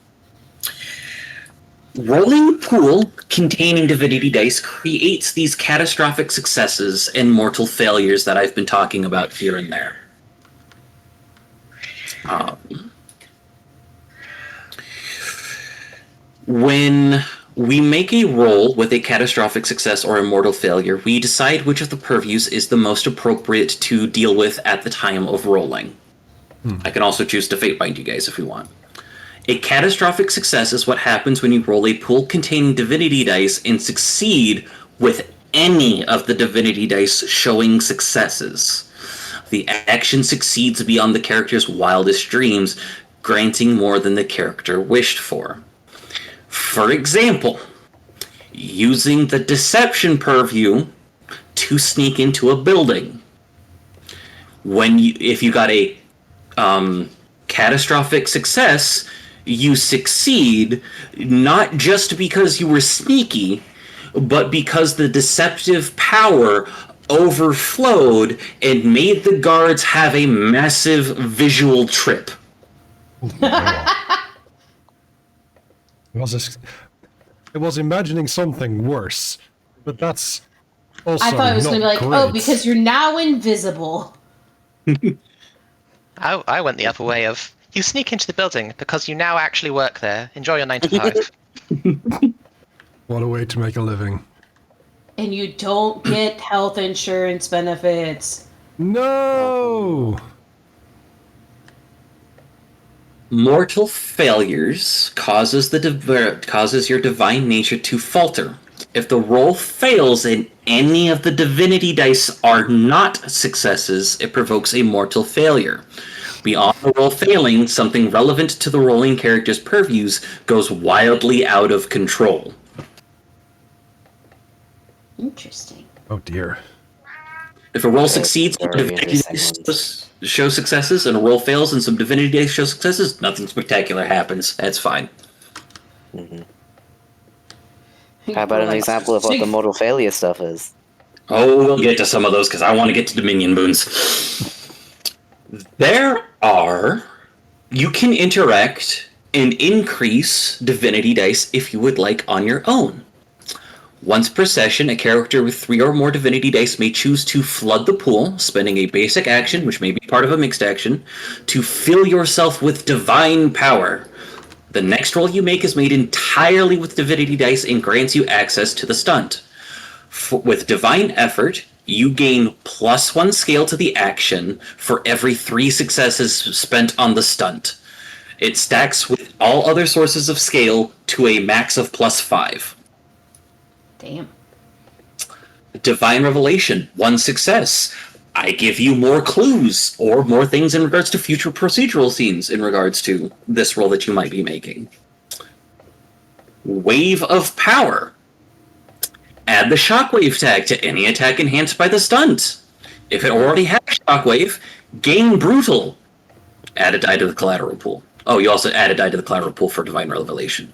Rolling a pool containing divinity dice creates these catastrophic successes and mortal failures that I've been talking about here and there. When we make a roll with a catastrophic success or a mortal failure, we decide which of the purviews is the most appropriate to deal with at the time of rolling. I can also choose to fate bind you guys if we want. A catastrophic success is what happens when you roll a pool containing divinity dice and succeed with any of the divinity dice showing successes. The action succeeds beyond the character's wildest dreams, granting more than the character wished for. For example, using the deception purview to sneak into a building. If you got a catastrophic success, you succeed not just because you were sneaky, but because the deceptive power overflowed and made the guards have a massive visual trip. It was imagining something worse, but that's also I thought it was going to be like, great. oh, because you're now invisible. I went the other way of, you sneak into the building because you now actually work there. Enjoy your 9 to 5. What a way to make a living. And you don't get health insurance benefits. No! Mortal failures causes your divine nature to falter. If the roll fails and any of the divinity dice are not successes, it provokes a mortal failure. Beyond the roll failing, something relevant to the rolling character's purviews goes wildly out of control. Interesting. Oh dear. If a roll That's succeeds, some very divinity interesting dice show successes, and a roll fails and some divinity dice show successes, nothing spectacular happens. That's fine. How about an example of what the modal failure stuff is? Oh, we'll get to some of those because I want to get to Dominion boons. You can interact and increase divinity dice if you would like on your own. Once per session, a character with 3 or more divinity dice may choose to flood the pool, spending a basic action, which may be part of a mixed action, to fill yourself with divine power. The next roll you make is made entirely with divinity dice and grants you access to the stunt. With divine effort, you gain +1 scale to the action for every 3 successes spent on the stunt. It stacks with all other sources of scale to a max of +5. Damn. Divine Revelation, 1 success. I give you more clues or more things in regards to future procedural scenes in regards to this roll that you might be making. Wave of Power. Add the Shockwave tag to any attack enhanced by the stunt. If it already has Shockwave, gain Brutal. Add a die to the collateral pool. Oh, you also add a die to the collateral pool for Divine Revelation.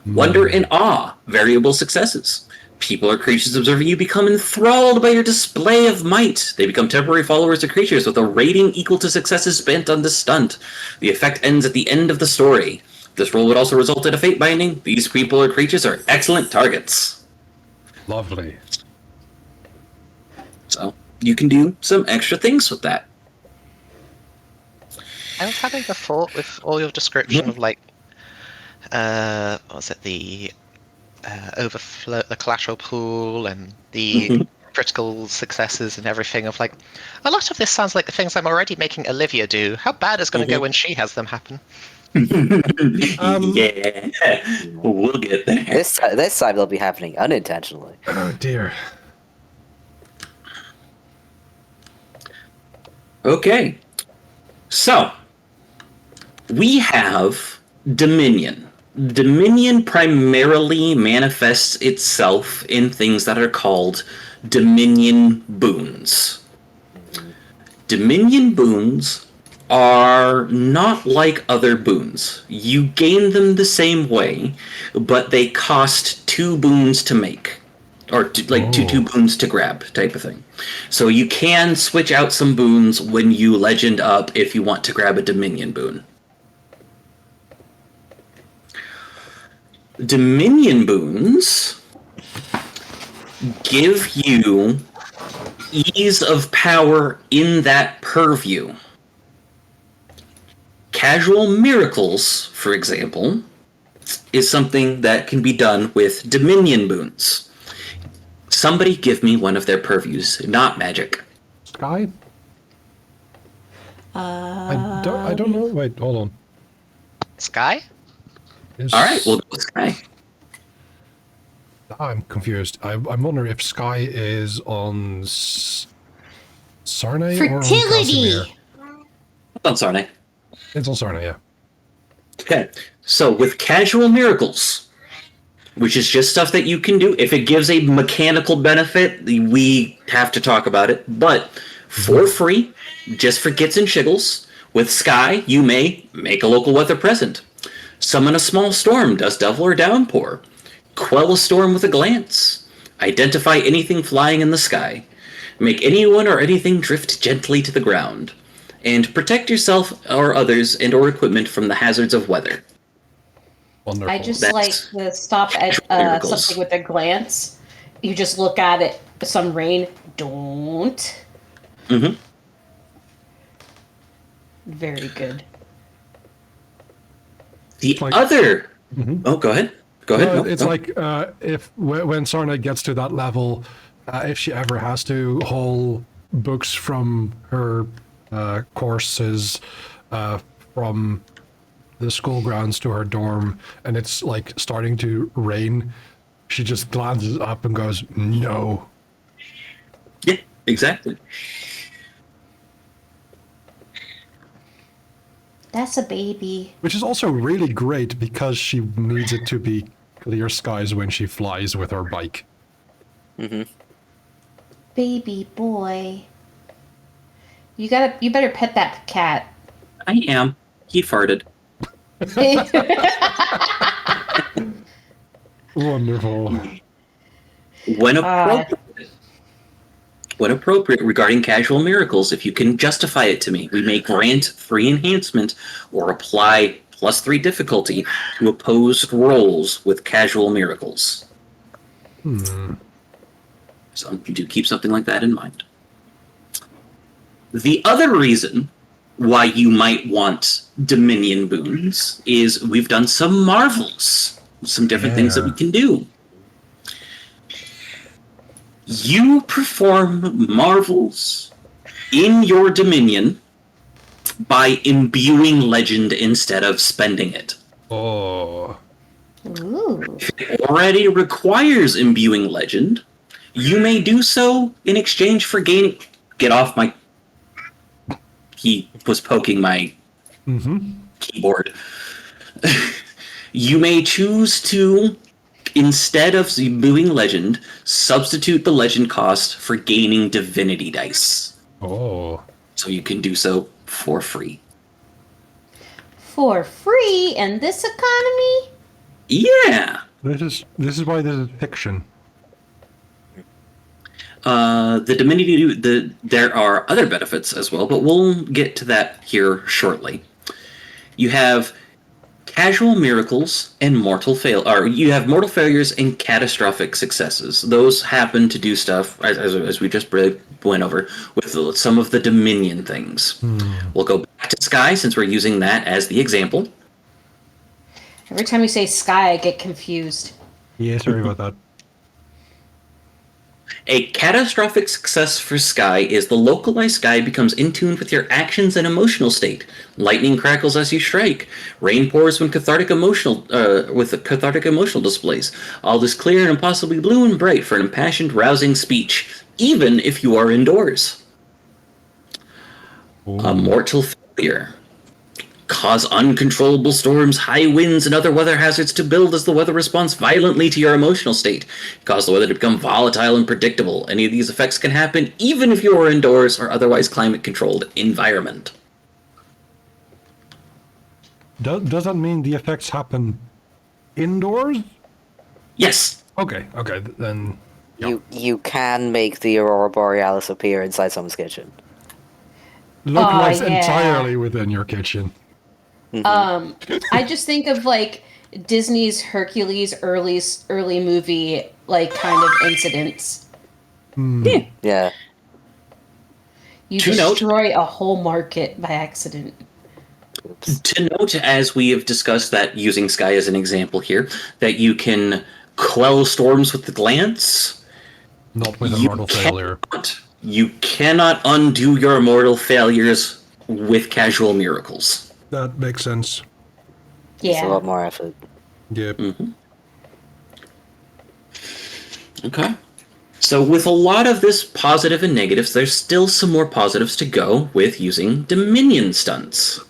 Wonder and Awe, variable successes. People or creatures observing you become enthralled by your display of might. They become temporary followers of creatures with a rating equal to successes spent on this stunt. The effect ends at the end of the story. This roll would also result in a fate binding. These people or creatures are excellent targets. Lovely. So you can do some extra things with that. I was having a thought with all your description of like, what was it, the overflow, the collateral pool, and the critical successes and everything. Of like, a lot of this sounds like the things I'm already making Olivia do. How bad is going to go when she has them happen? Yeah, we'll get there. This time they'll be happening unintentionally. Oh dear. Okay, so we have Dominion. Dominion primarily manifests itself in things that are called Dominion boons. Dominion boons are not like other boons. You gain them the same way, but they cost 2 boons to make. Or two boons to grab type of thing. So you can switch out some boons when you legend up if you want to grab a Dominion boon. Dominion boons give you ease of power in that purview. Casual miracles, for example, is something that can be done with Dominion boons. Somebody give me one of their purviews, not magic. Sky? I don't know. Wait, hold on. Sky? Is... All right, we'll go with Sky. I'm confused. I'm wondering if Sky is on Sarnay or on Fertility! Casimir. On Sarnay. It's on Sarnay, yeah. Okay, so with casual miracles, which is just stuff that you can do, if it gives a mechanical benefit, we have to talk about it, but for free, just for gits and shiggles, with Sky, you may make a local weather present. Summon a small storm, dust devil or downpour. Quell a storm with a glance. Identify anything flying in the sky. Make anyone or anything drift gently to the ground. And protect yourself or others and or equipment from the hazards of weather. Wonderful. I just That's like to stop at miracles. something with a glance. You just look at it, some rain, don't. Mm-hmm. Very good. The Like- other... Mhm. Oh, go ahead. Go ahead. Well, No, it's no. like when Sarna gets to that level, if she ever has to haul books from her courses from the school grounds to her dorm, and it's like starting to rain, she just glances up and goes, "No." Yeah, exactly. That's a baby. Which is also really great because she needs it to be clear skies when she flies with her bike. Mm-hmm. Baby boy. You better pet that cat. I am. He farted. Wonderful. When appropriate regarding casual miracles, if you can justify it to me, we may grant free enhancement or apply +3 difficulty to opposed rolls with casual miracles. So you do keep something like that in mind. The other reason why you might want Dominion boons is we've done some marvels, some different things that we can do. You perform marvels in your Dominion by imbuing legend instead of spending it. Oh. Ooh. If it already requires imbuing legend, you may do so in exchange for gaining... Get off my... He was poking my keyboard. You may choose to, instead of imbuing legend, substitute the legend cost for gaining divinity dice. Oh. So you can do so for free. For free in this economy? Yeah! This is why this is fiction. The divinity, there are other benefits as well, but we'll get to that here shortly. You have casual miracles and mortal failures and catastrophic successes. Those happen to do stuff, as we just went over, with some of the Dominion things. We'll go back to Sky, since we're using that as the example. Every time you say sky, I get confused. Yeah, sorry about that. A catastrophic success for Sky is the localized Sky becomes in tune with your actions and emotional state. Lightning crackles as you strike. Rain pours when with the cathartic emotional displays. All is clear and impossibly blue and bright for an impassioned, rousing speech, even if you are indoors. A mortal failure. Cause uncontrollable storms, high winds, and other weather hazards to build as the weather responds violently to your emotional state. Cause the weather to become volatile and predictable. Any of these effects can happen even if you are indoors or otherwise climate-controlled environment. Does that mean the effects happen indoors? Yes. Okay, then... Yep. You can make the Aurora Borealis appear inside someone's kitchen. Localized Oh, yeah. entirely within your kitchen. I just think of like Disney's Hercules early movie like kind of incidents. Yeah. You To note- destroy a whole market by accident. To note, as we have discussed that using Sky as an example here, that you can quell storms with the glance. Not with a mortal failure. You cannot undo your mortal failures with casual miracles. That makes sense. It's a Yeah. lot more effort. Yep. Okay. So with a lot of this positive and negatives, there's still some more positives to go with using Dominion stunts.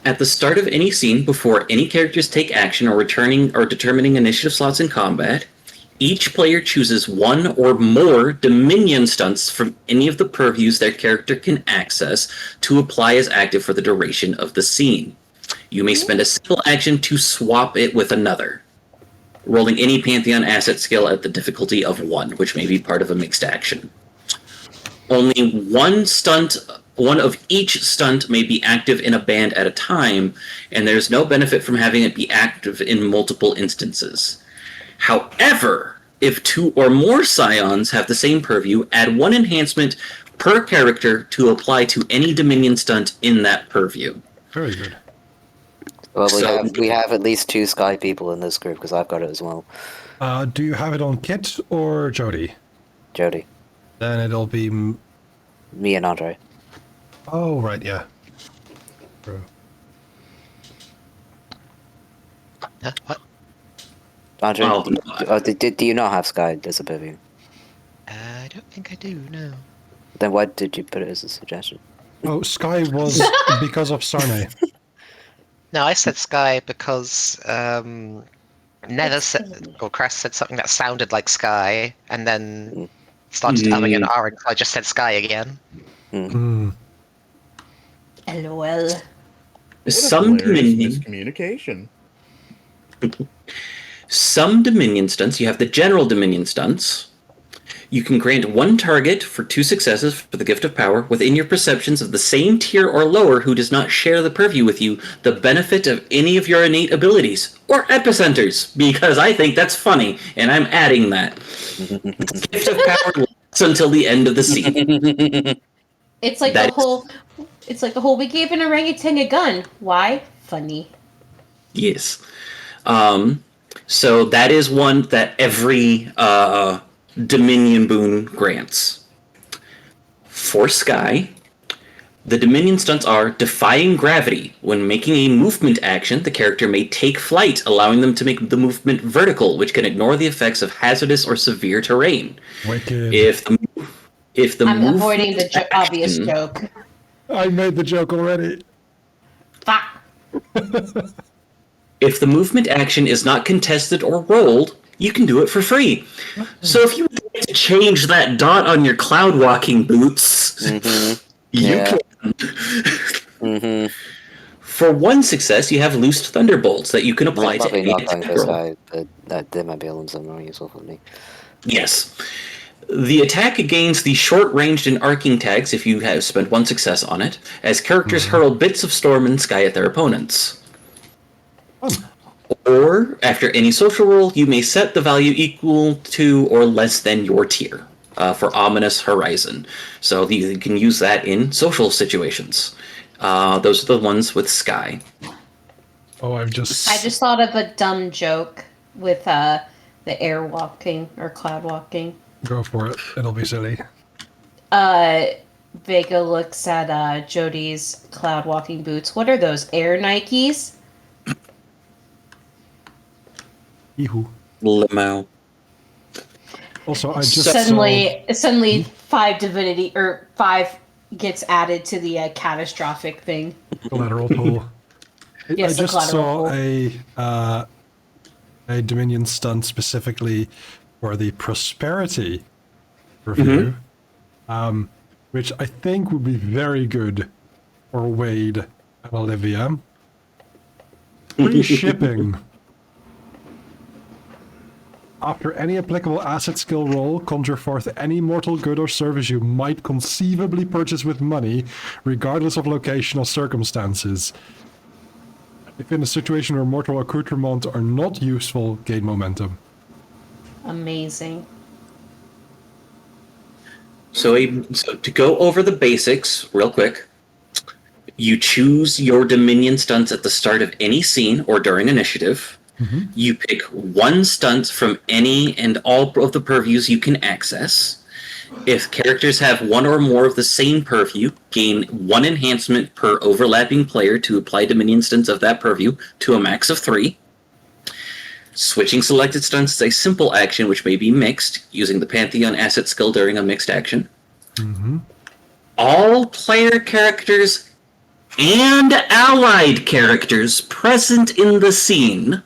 At the start of any scene, before any characters take action or determining initiative slots in combat, each player chooses one or more Dominion stunts from any of the purviews their character can access to apply as active for the duration of the scene. You may spend a single action to swap it with another, rolling any Pantheon asset skill at the difficulty of 1, which may be part of a mixed action. Only one of each stunt may be active in a band at a time, and there's no benefit from having it be active in multiple instances. However, if 2 or more Scions have the same purview, add 1 enhancement per character to apply to any Dominion stunt in that purview. Very good. Well, So- we have at least 2 Sky people in this group because I've got it as well. Do you have it on Kit or Jody? Jody, Then it'll be... me, and Andre. Oh, right, yeah. True. Huh? What? Andre, Well, do you not have Sky as a purview? I don't think I do. No. Then why did you put it as a suggestion? Oh, Sky was because of Sarne. No, I said Sky because Nether said, or Crest said something that sounded like Sky, and then started umming and ahhing, so I just said Sky again. LOL. What a Some hilarious Dominion, miscommunication. some Dominion stunts. You have the general Dominion stunts. You can grant one target for 2 successes for the Gift of Power within your perceptions of the same tier or lower who does not share the purview with you the benefit of any of your innate abilities or epicenters, because I think that's funny, and I'm adding that. Gift of Power lasts until the end of the scene. It's like That the whole. It's like the whole. We gave an orangutan a gun. Why? Funny. Yes. So that is one that every Dominion boon grants. For Sky, the Dominion stunts are Defying Gravity. When making a movement action, the character may take flight, allowing them to make the movement vertical, which can ignore the effects of hazardous or severe terrain. Wicked. If the I'm movement avoiding the obvious action- joke. I made the joke already. Fuck. If the movement action is not contested or rolled, you can do it for free. So if you would like to change that dot on your cloud walking boots, you can. For 1 success, you have loosed thunderbolts that you can apply I'm to probably any not going attack for roll. Sky, but that might be a little more useful for me. Yes. The attack gains the short-ranged and arcing tags if you have spent 1 success on it, as characters hurl bits of storm and sky at their opponents. Or, after any social roll, you may set the value equal to or less than your tier for Ominous Horizon. So you can use that in social situations. Those are the ones with Sky. Oh, I just thought of a dumb joke with the air walking or cloud walking. Go for it. It'll be silly. Vega looks at Jody's cloud walking boots. What are those? Air Nikes? Eehoo. Limo. Also, I just Suddenly 5 divinity or 5 gets added to the catastrophic thing. collateral pull. Yes, I the just collateral saw a Dominion stunt specifically for the Prosperity review, which I think would be very good for Wade and Olivia. Free shipping. After any applicable asset skill roll, conjure forth any mortal good or service you might conceivably purchase with money, regardless of location or circumstances. If in a situation where mortal accoutrements are not useful, gain momentum. Amazing. So to go over the basics real quick, you choose your Dominion stunts at the start of any scene or during initiative. You pick 1 stunt from any and all of the purviews you can access. If characters have 1 or more of the same purview, gain 1 enhancement per overlapping player to apply Dominion stunts of that purview to a max of 3. Switching selected stunts is a simple action which may be mixed, using the Pantheon asset skill during a mixed action. All player characters and allied characters present in the scene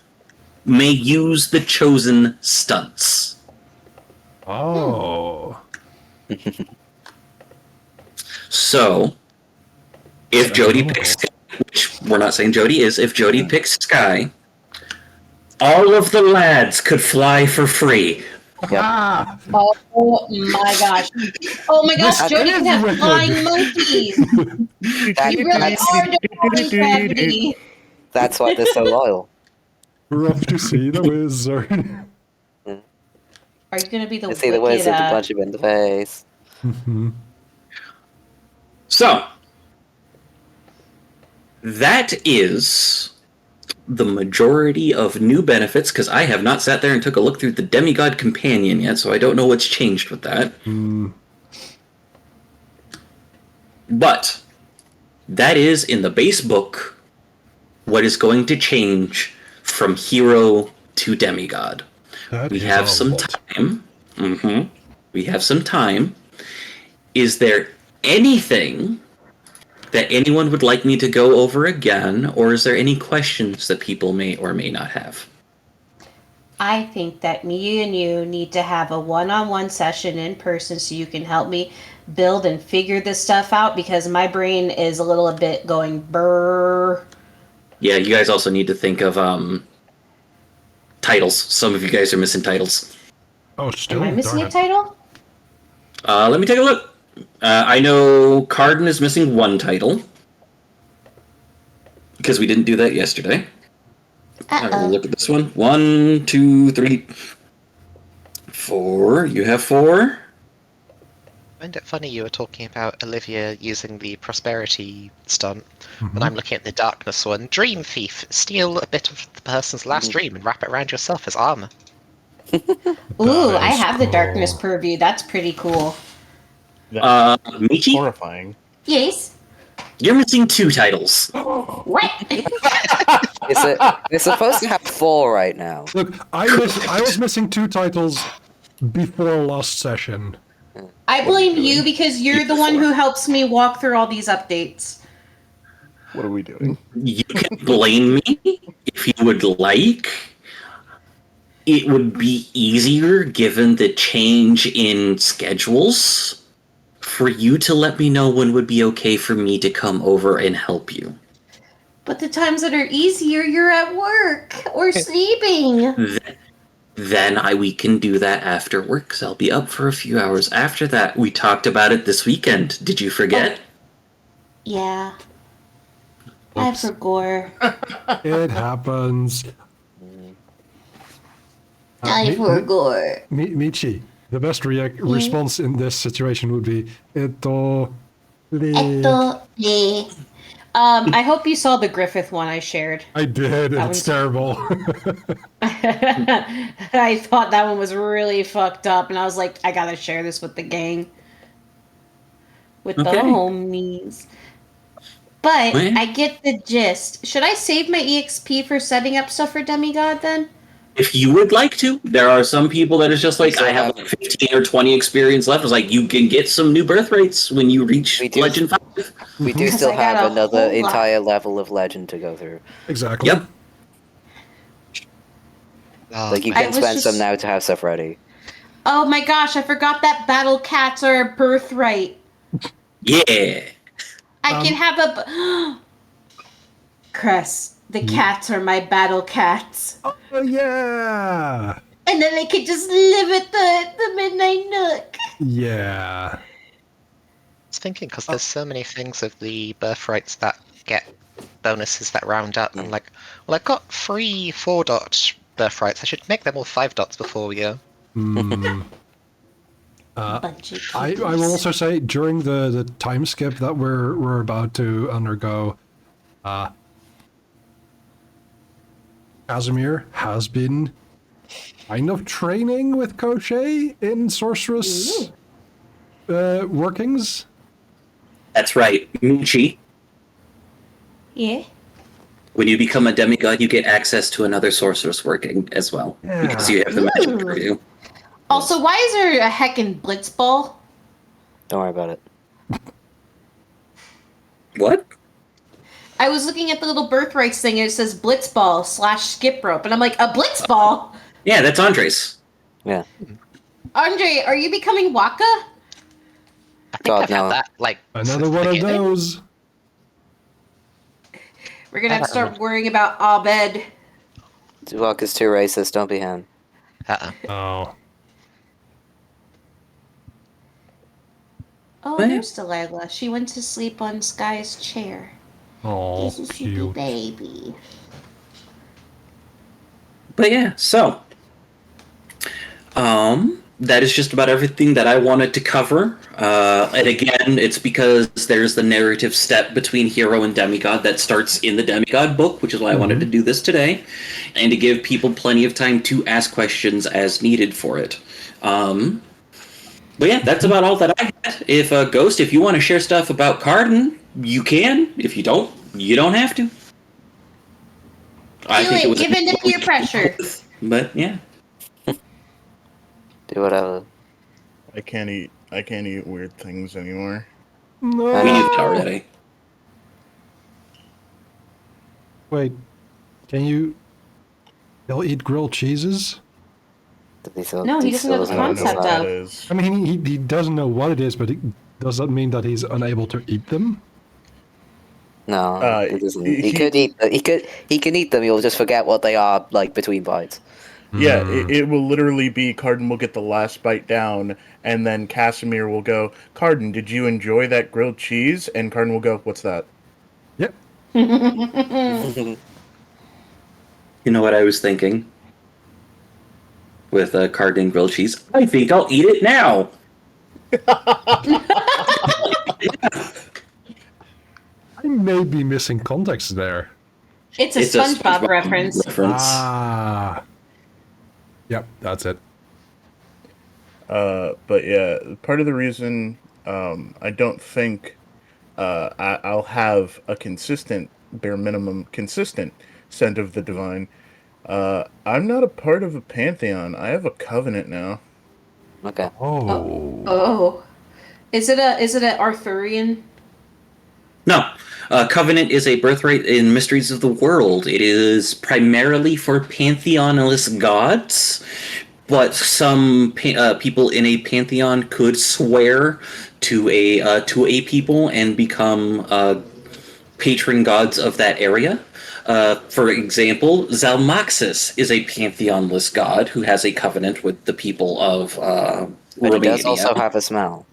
may use the chosen stunts. Oh. So, if Jody picks Sky, which we're not saying Jody is, if Jody picks Sky, all of the lads could fly for free. Ah! Oh my gosh. Oh my gosh, Jody can have wicked. flying monkeys. You really are defying gravity. That's why they're so loyal. We're off to see the wizard. Are you gonna be the You see the wicked, wizard to punch him in the face. So, that is the majority of new benefits, because I have not sat there and took a look through the Demigod Companion yet, so I don't know what's changed with that. But that is in the base book what is going to change from hero to demigod. We have some time. We have some time. Is there anything that anyone would like me to go over again, or is there any questions that people may or may not have? I think that me and you need to have a one-on-one session in person so you can help me build and figure this stuff out because my brain is a little bit going brrr. Yeah, you guys also need to think of titles. Some of you guys are missing titles. Oh, still? Am I missing Darn a it. title? Let me take a look. I know Cardin is missing one title because we didn't do that yesterday. I will look at this one. 1, 2, 3, 4. You have 4. I find it funny you were talking about Olivia using the prosperity stunt, but I'm looking at the darkness one. Dream thief, steal a bit of the person's last dream and wrap it around yourself as armor. Ooh, That I is have the darkness cool. purview. That's pretty cool. That's Michi, horrifying. Yes. you're missing 2 titles. What? It's supposed to have 4 right now. Look, I was missing 2 titles before last session. I blame you because you're the one who helps me walk through all these updates. What are we doing? You can blame me if you would like. It would be easier, given the change in schedules, for you to let me know when would be okay for me to come over and help you. But the times that are easier, you're at work or sleeping. Then we can do that after work, 'cause I'll be up for a few hours after that. We talked about it this weekend. Did you forget? Yeah. I Oops. forgot. It happens. I forgot. Michi, the best response in this situation would be I hope you saw the Griffith one I shared. I did, and That it's one's- terrible. I thought that one was really fucked up, and I was like, I gotta share this with the gang. With the Okay. homies. But Well- I get the gist. Should I save my EXP for setting up stuff for Demigod then? If you would like to, there are some people that is just like, So I have like 15 or 20 experience left. It's like, you can get some new birth rates when you reach We do. Legend 5. We do Because still I got have a another whole lot. entire level of legend to go through. Exactly. Yep. Like, you I can was spend just- some now to have stuff ready. Oh my gosh, I forgot that battle cats are a birthright. Yeah. I can have a... Cress, the cats are my battle cats. Oh, yeah. And then I could just live at the Midnight Nook. Yeah. I was thinking, because there's so many things of the birthrights that get bonuses that round up. I'm like, well, I've got 3 4-dot birthrights. I should make them all 5 dots before we go. Bunch of I will kitties. also say during the time skip that we're about to undergo, Casimir has been kind of training with Koche in sorceress workings. That's right. Michi, Yeah. when you become a demigod, you get access to another sorceress working as well. Because you have the magic Ooh. purview. Also, why is there a heckin' blitzball? Don't worry about it. What? I was looking at the little birthrights thing and it says blitzball / skip rope. And I'm like, a blitzball? Yeah, that's Andres. Yeah. Andre, are you becoming Waka? I think God, I've had no. that, like, Another since one the of beginning. those. We're gonna have to start worrying about Abed. Tuvok is too racist, don't be him. Oh. Oh, What? there's Delilah. She went to sleep on Sky's chair. Oh, She's a sleepy cute. baby. But yeah, so that is just about everything that I wanted to cover. And again, it's because there's the narrative step between hero and demigod that starts in the demigod book, which is why I wanted to do this today, and to give people plenty of time to ask questions as needed for it. But yeah, that's about all that I had. If Ghost, if you want to share stuff about Cardin, you can. If you don't, you don't have to. Give in to peer pressure. But yeah. Do whatever. I can't eat weird things anymore. We No. knew that already. Wait, can you... He'll eat grilled cheeses? No, he doesn't know the I don't know concept what that of. is. I mean, he doesn't know what it is, but does that mean that he's unable to eat them? No, it doesn't. He he- could eat. He can eat them. He'll just forget what they are like between bites. Yeah, it will literally be Carden will get the last bite down, and then Casimir will go, Carden, did you enjoy that grilled cheese? And Carden will go, what's that? Yep. You know what I was thinking? With Carden grilled cheese. I think I'll eat it now. I may be missing context there. It's a SpongeBob reference. Ah. Yep, that's it. But yeah, part of the reason I don't think I'll have a consistent, bare minimum, consistent scent of the divine. I'm not a part of a pantheon. I have a covenant now. Okay. Oh. Oh. Is it an Arthurian? No. Covenant is a birthright in Mysteries of the World. It is primarily for pantheonless gods, but some people in a pantheon could swear to a people and become patron gods of that area. For example, Zalmoxis is a pantheonless god who has a covenant with the people of But he does Romania. also have a smell.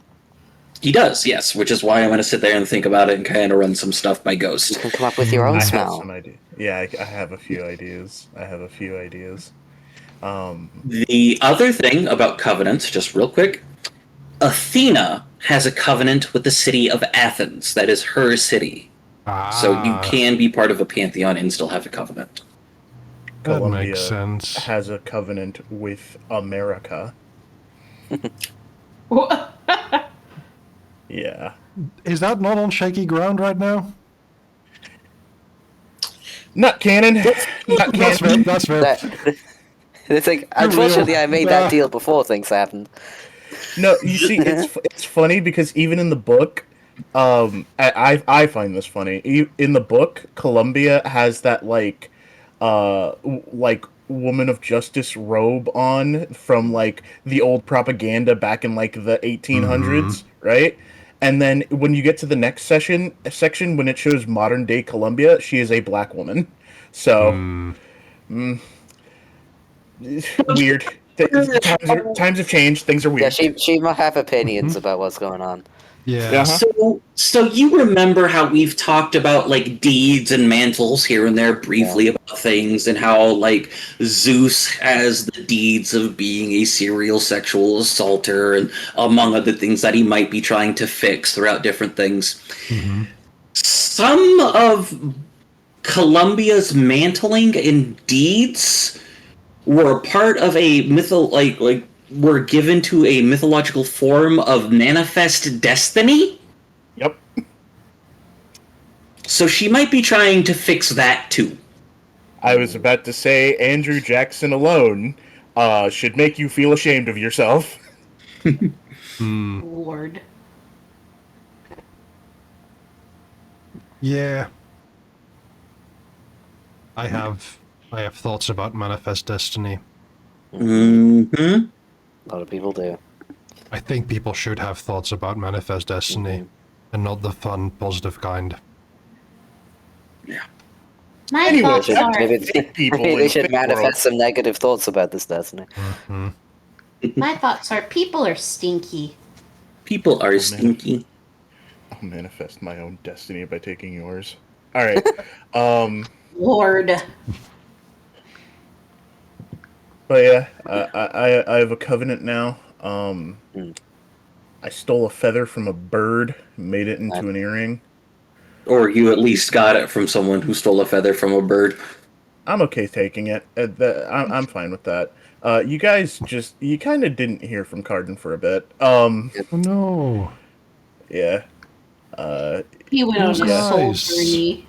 He does, yes, which is why I'm going to sit there and think about it and kind of run some stuff by You ghost. can come up with your own I have smell. some idea. Yeah, I have a few ideas. The other thing about covenants, just real quick, Athena has a covenant with the city of Athens. That is her city. So you can be part of a pantheon and still have a covenant. That Colombia makes sense. has a covenant with America. Yeah. Is that not on shaky ground right now? Not canon. Not That's fair. canon. That's fair. It's like, unfortunately, I made that deal before things happened. No, you see, it's funny because even in the book, I find this funny. In the book, Columbia has that like woman of justice robe on from like the old propaganda back in like the 1800s, right? And then when you get to the next section when it shows modern day Columbia, she is a black woman. So weird. Times have changed. Things are weird. Yeah, she might have opinions about what's going on. Yeah. So you remember how we've talked about like deeds and mantles here and there briefly about things, and how like Zeus has the deeds of being a serial sexual assaulter, and among other things that he might be trying to fix throughout different things. Some of Columbia's mantling and deeds were part of a were given to a mythological form of manifest destiny. Yep. So she might be trying to fix that too. I was about to say Andrew Jackson alone should make you feel ashamed of yourself. Lord. Yeah. I have thoughts about manifest destiny. Mm-hmm. A lot of people do. I think people should have thoughts about manifest destiny, and not the fun, positive kind. Yeah. My Anyway, thoughts are Maybe people they in should fake manifest world. some negative thoughts about this destiny. people are stinky. People are stinky. I'll manifest my own destiny by taking yours. All right. Lord. But yeah, I have a covenant now. I stole a feather from a bird, made it into an earring. Or you at least got it from someone who stole a feather from a bird. I'm okay taking it. I'm fine with that. You guys you kind of didn't hear from Carden for a bit. Oh no. Yeah. He went on a Nice. soul journey.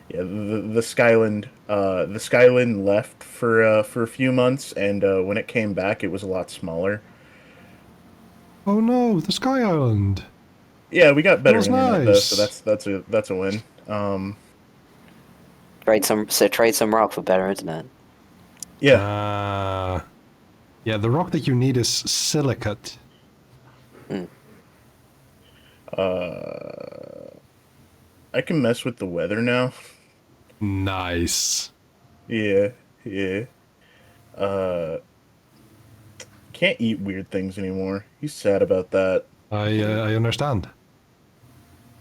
Yeah, the Skyland left for a few months, and when it came back, it was a lot smaller. Oh no, the Sky Island. Yeah, we got better was internet though, nice. so that's a win. Trade some rock for better internet. Yeah. Yeah, the rock that you need is silicate. I can mess with the weather now. Nice. Yeah. Can't eat weird things anymore. He's sad about that. I understand.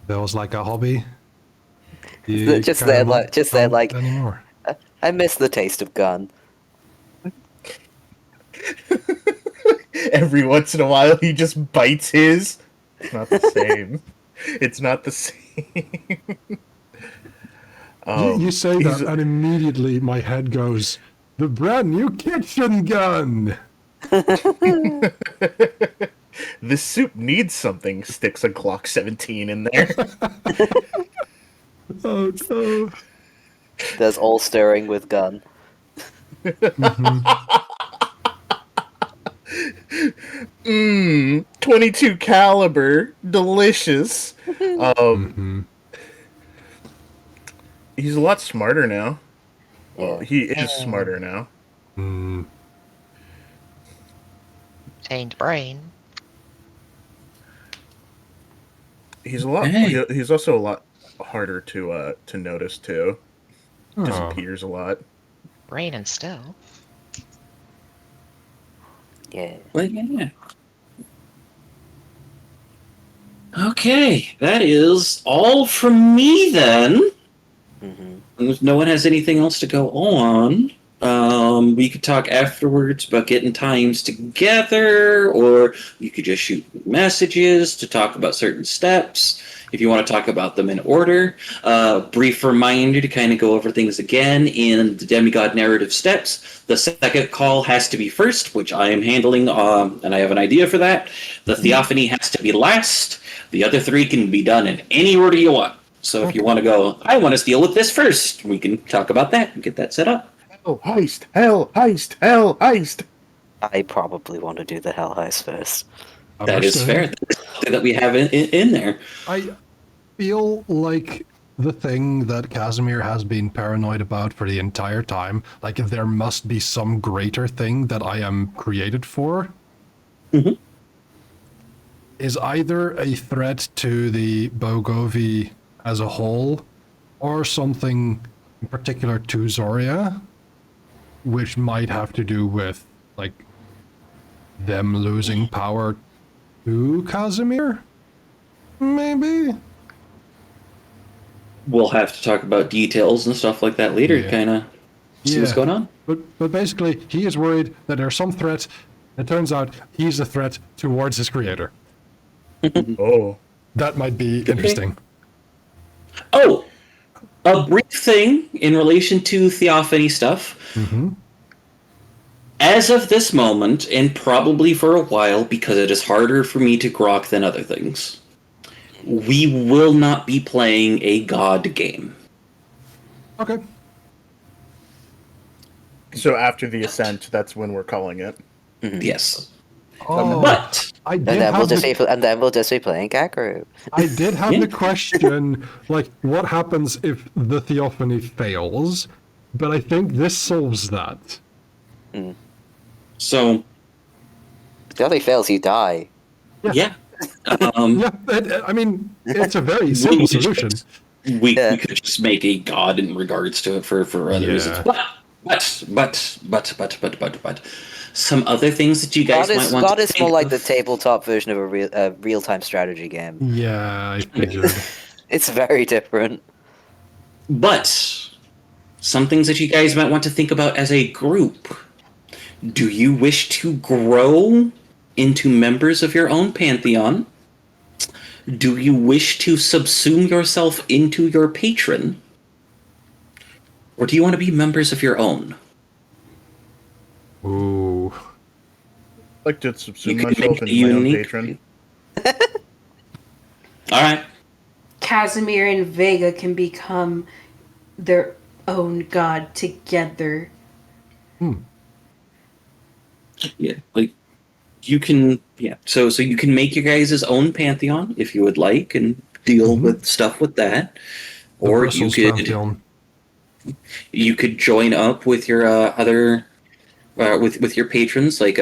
That was like a hobby. Just there, like, anymore. I miss the taste of gun. Every once in a while, he just bites his. It's not the same. It's not the same. You say he's- that, and immediately my head goes, the brand new kitchen gun! This soup needs something. Sticks a Glock 17 in there. Oh no. There's all stirring with gun. 22 caliber, delicious. He's a lot smarter now. Well, he is smarter now. Retained brain. He's a lot. Hey. He's also a lot harder to notice too. Disappears a lot. Brain and still. Yeah. Well, yeah. Okay, that is all from me then. If no one has anything else to go on, we could talk afterwards about getting times together, or you could just shoot messages to talk about certain steps if you want to talk about them in order. Brief reminder to kind of go over things again in the Demigod narrative steps. The second call has to be first, which I am handling, and I have an idea for that. The Theophany has to be last. The other three can be done in any order you want. So if you want to go, I want to deal with this first, we can talk about that and get that set up. Hell heist! Hell heist! Hell heist! I probably want to do the hell heist first. That is fair. That's something that we have in there. I feel like the thing that Casimir has been paranoid about for the entire time, like there must be some greater thing that I am created for, is either a threat to the Bogovi as a whole, or something in particular to Zoria, which might have to do with, like, them losing power to Casimir? Maybe? We'll have to talk about details and stuff like that later, Yeah. kind of see what's going on. But basically, he is worried that there's some threat. It turns out he's a threat towards his creator. Oh, That might be interesting. Oh, a brief thing in relation to Theophany stuff. As of this moment, and probably for a while, because it is harder for me to grok than other things, we will not be playing a god game. Okay. so after the ascent, that's when we're calling it. Yes. Oh, But I did And then we'll have just the, be playing Gakuru. I did have Yeah. the question, like, what happens if the Theophany fails? But I think this solves that. so, If the other fails, you die. yeah. I mean, it's a very simple solution. We Yeah. could just make a god in regards to it for other reasons. But some other things that you guys might want God to is think more like the of. tabletop version of a real-time strategy game. Yeah, I figured. It's very different. But some things that you guys might want to think about as a group. Do you wish to grow into members of your own pantheon? Do you wish to subsume yourself into your patron? Or do you want to be members of your own? Ooh. I like to subsume You could myself make into a my own unique- patron. All right. Casimir and Vega can become their own god together. Yeah, like you can. Yeah, so you can make your guys' own pantheon if you would like, and deal with stuff with that, The or Brussels you could. Pantheon. You could join up with your other with your patrons, like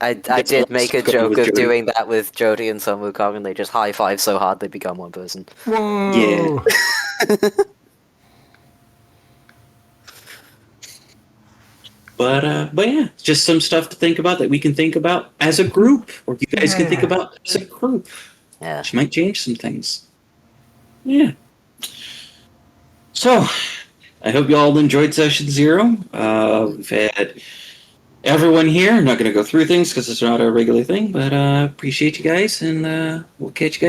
I did make a going joke with of Jody. doing that with Jody and Sun Wukong, and they just high five so hard they become one person. Whoa! But yeah, just some stuff to think about that we can think about as a group, or you guys can think Yeah. about as a group, Yeah. which might change some things. Yeah. So, I hope you all enjoyed session 0. We've had everyone here. I'm not going to go through things because it's not a regular thing, but appreciate you guys, and we'll catch you guys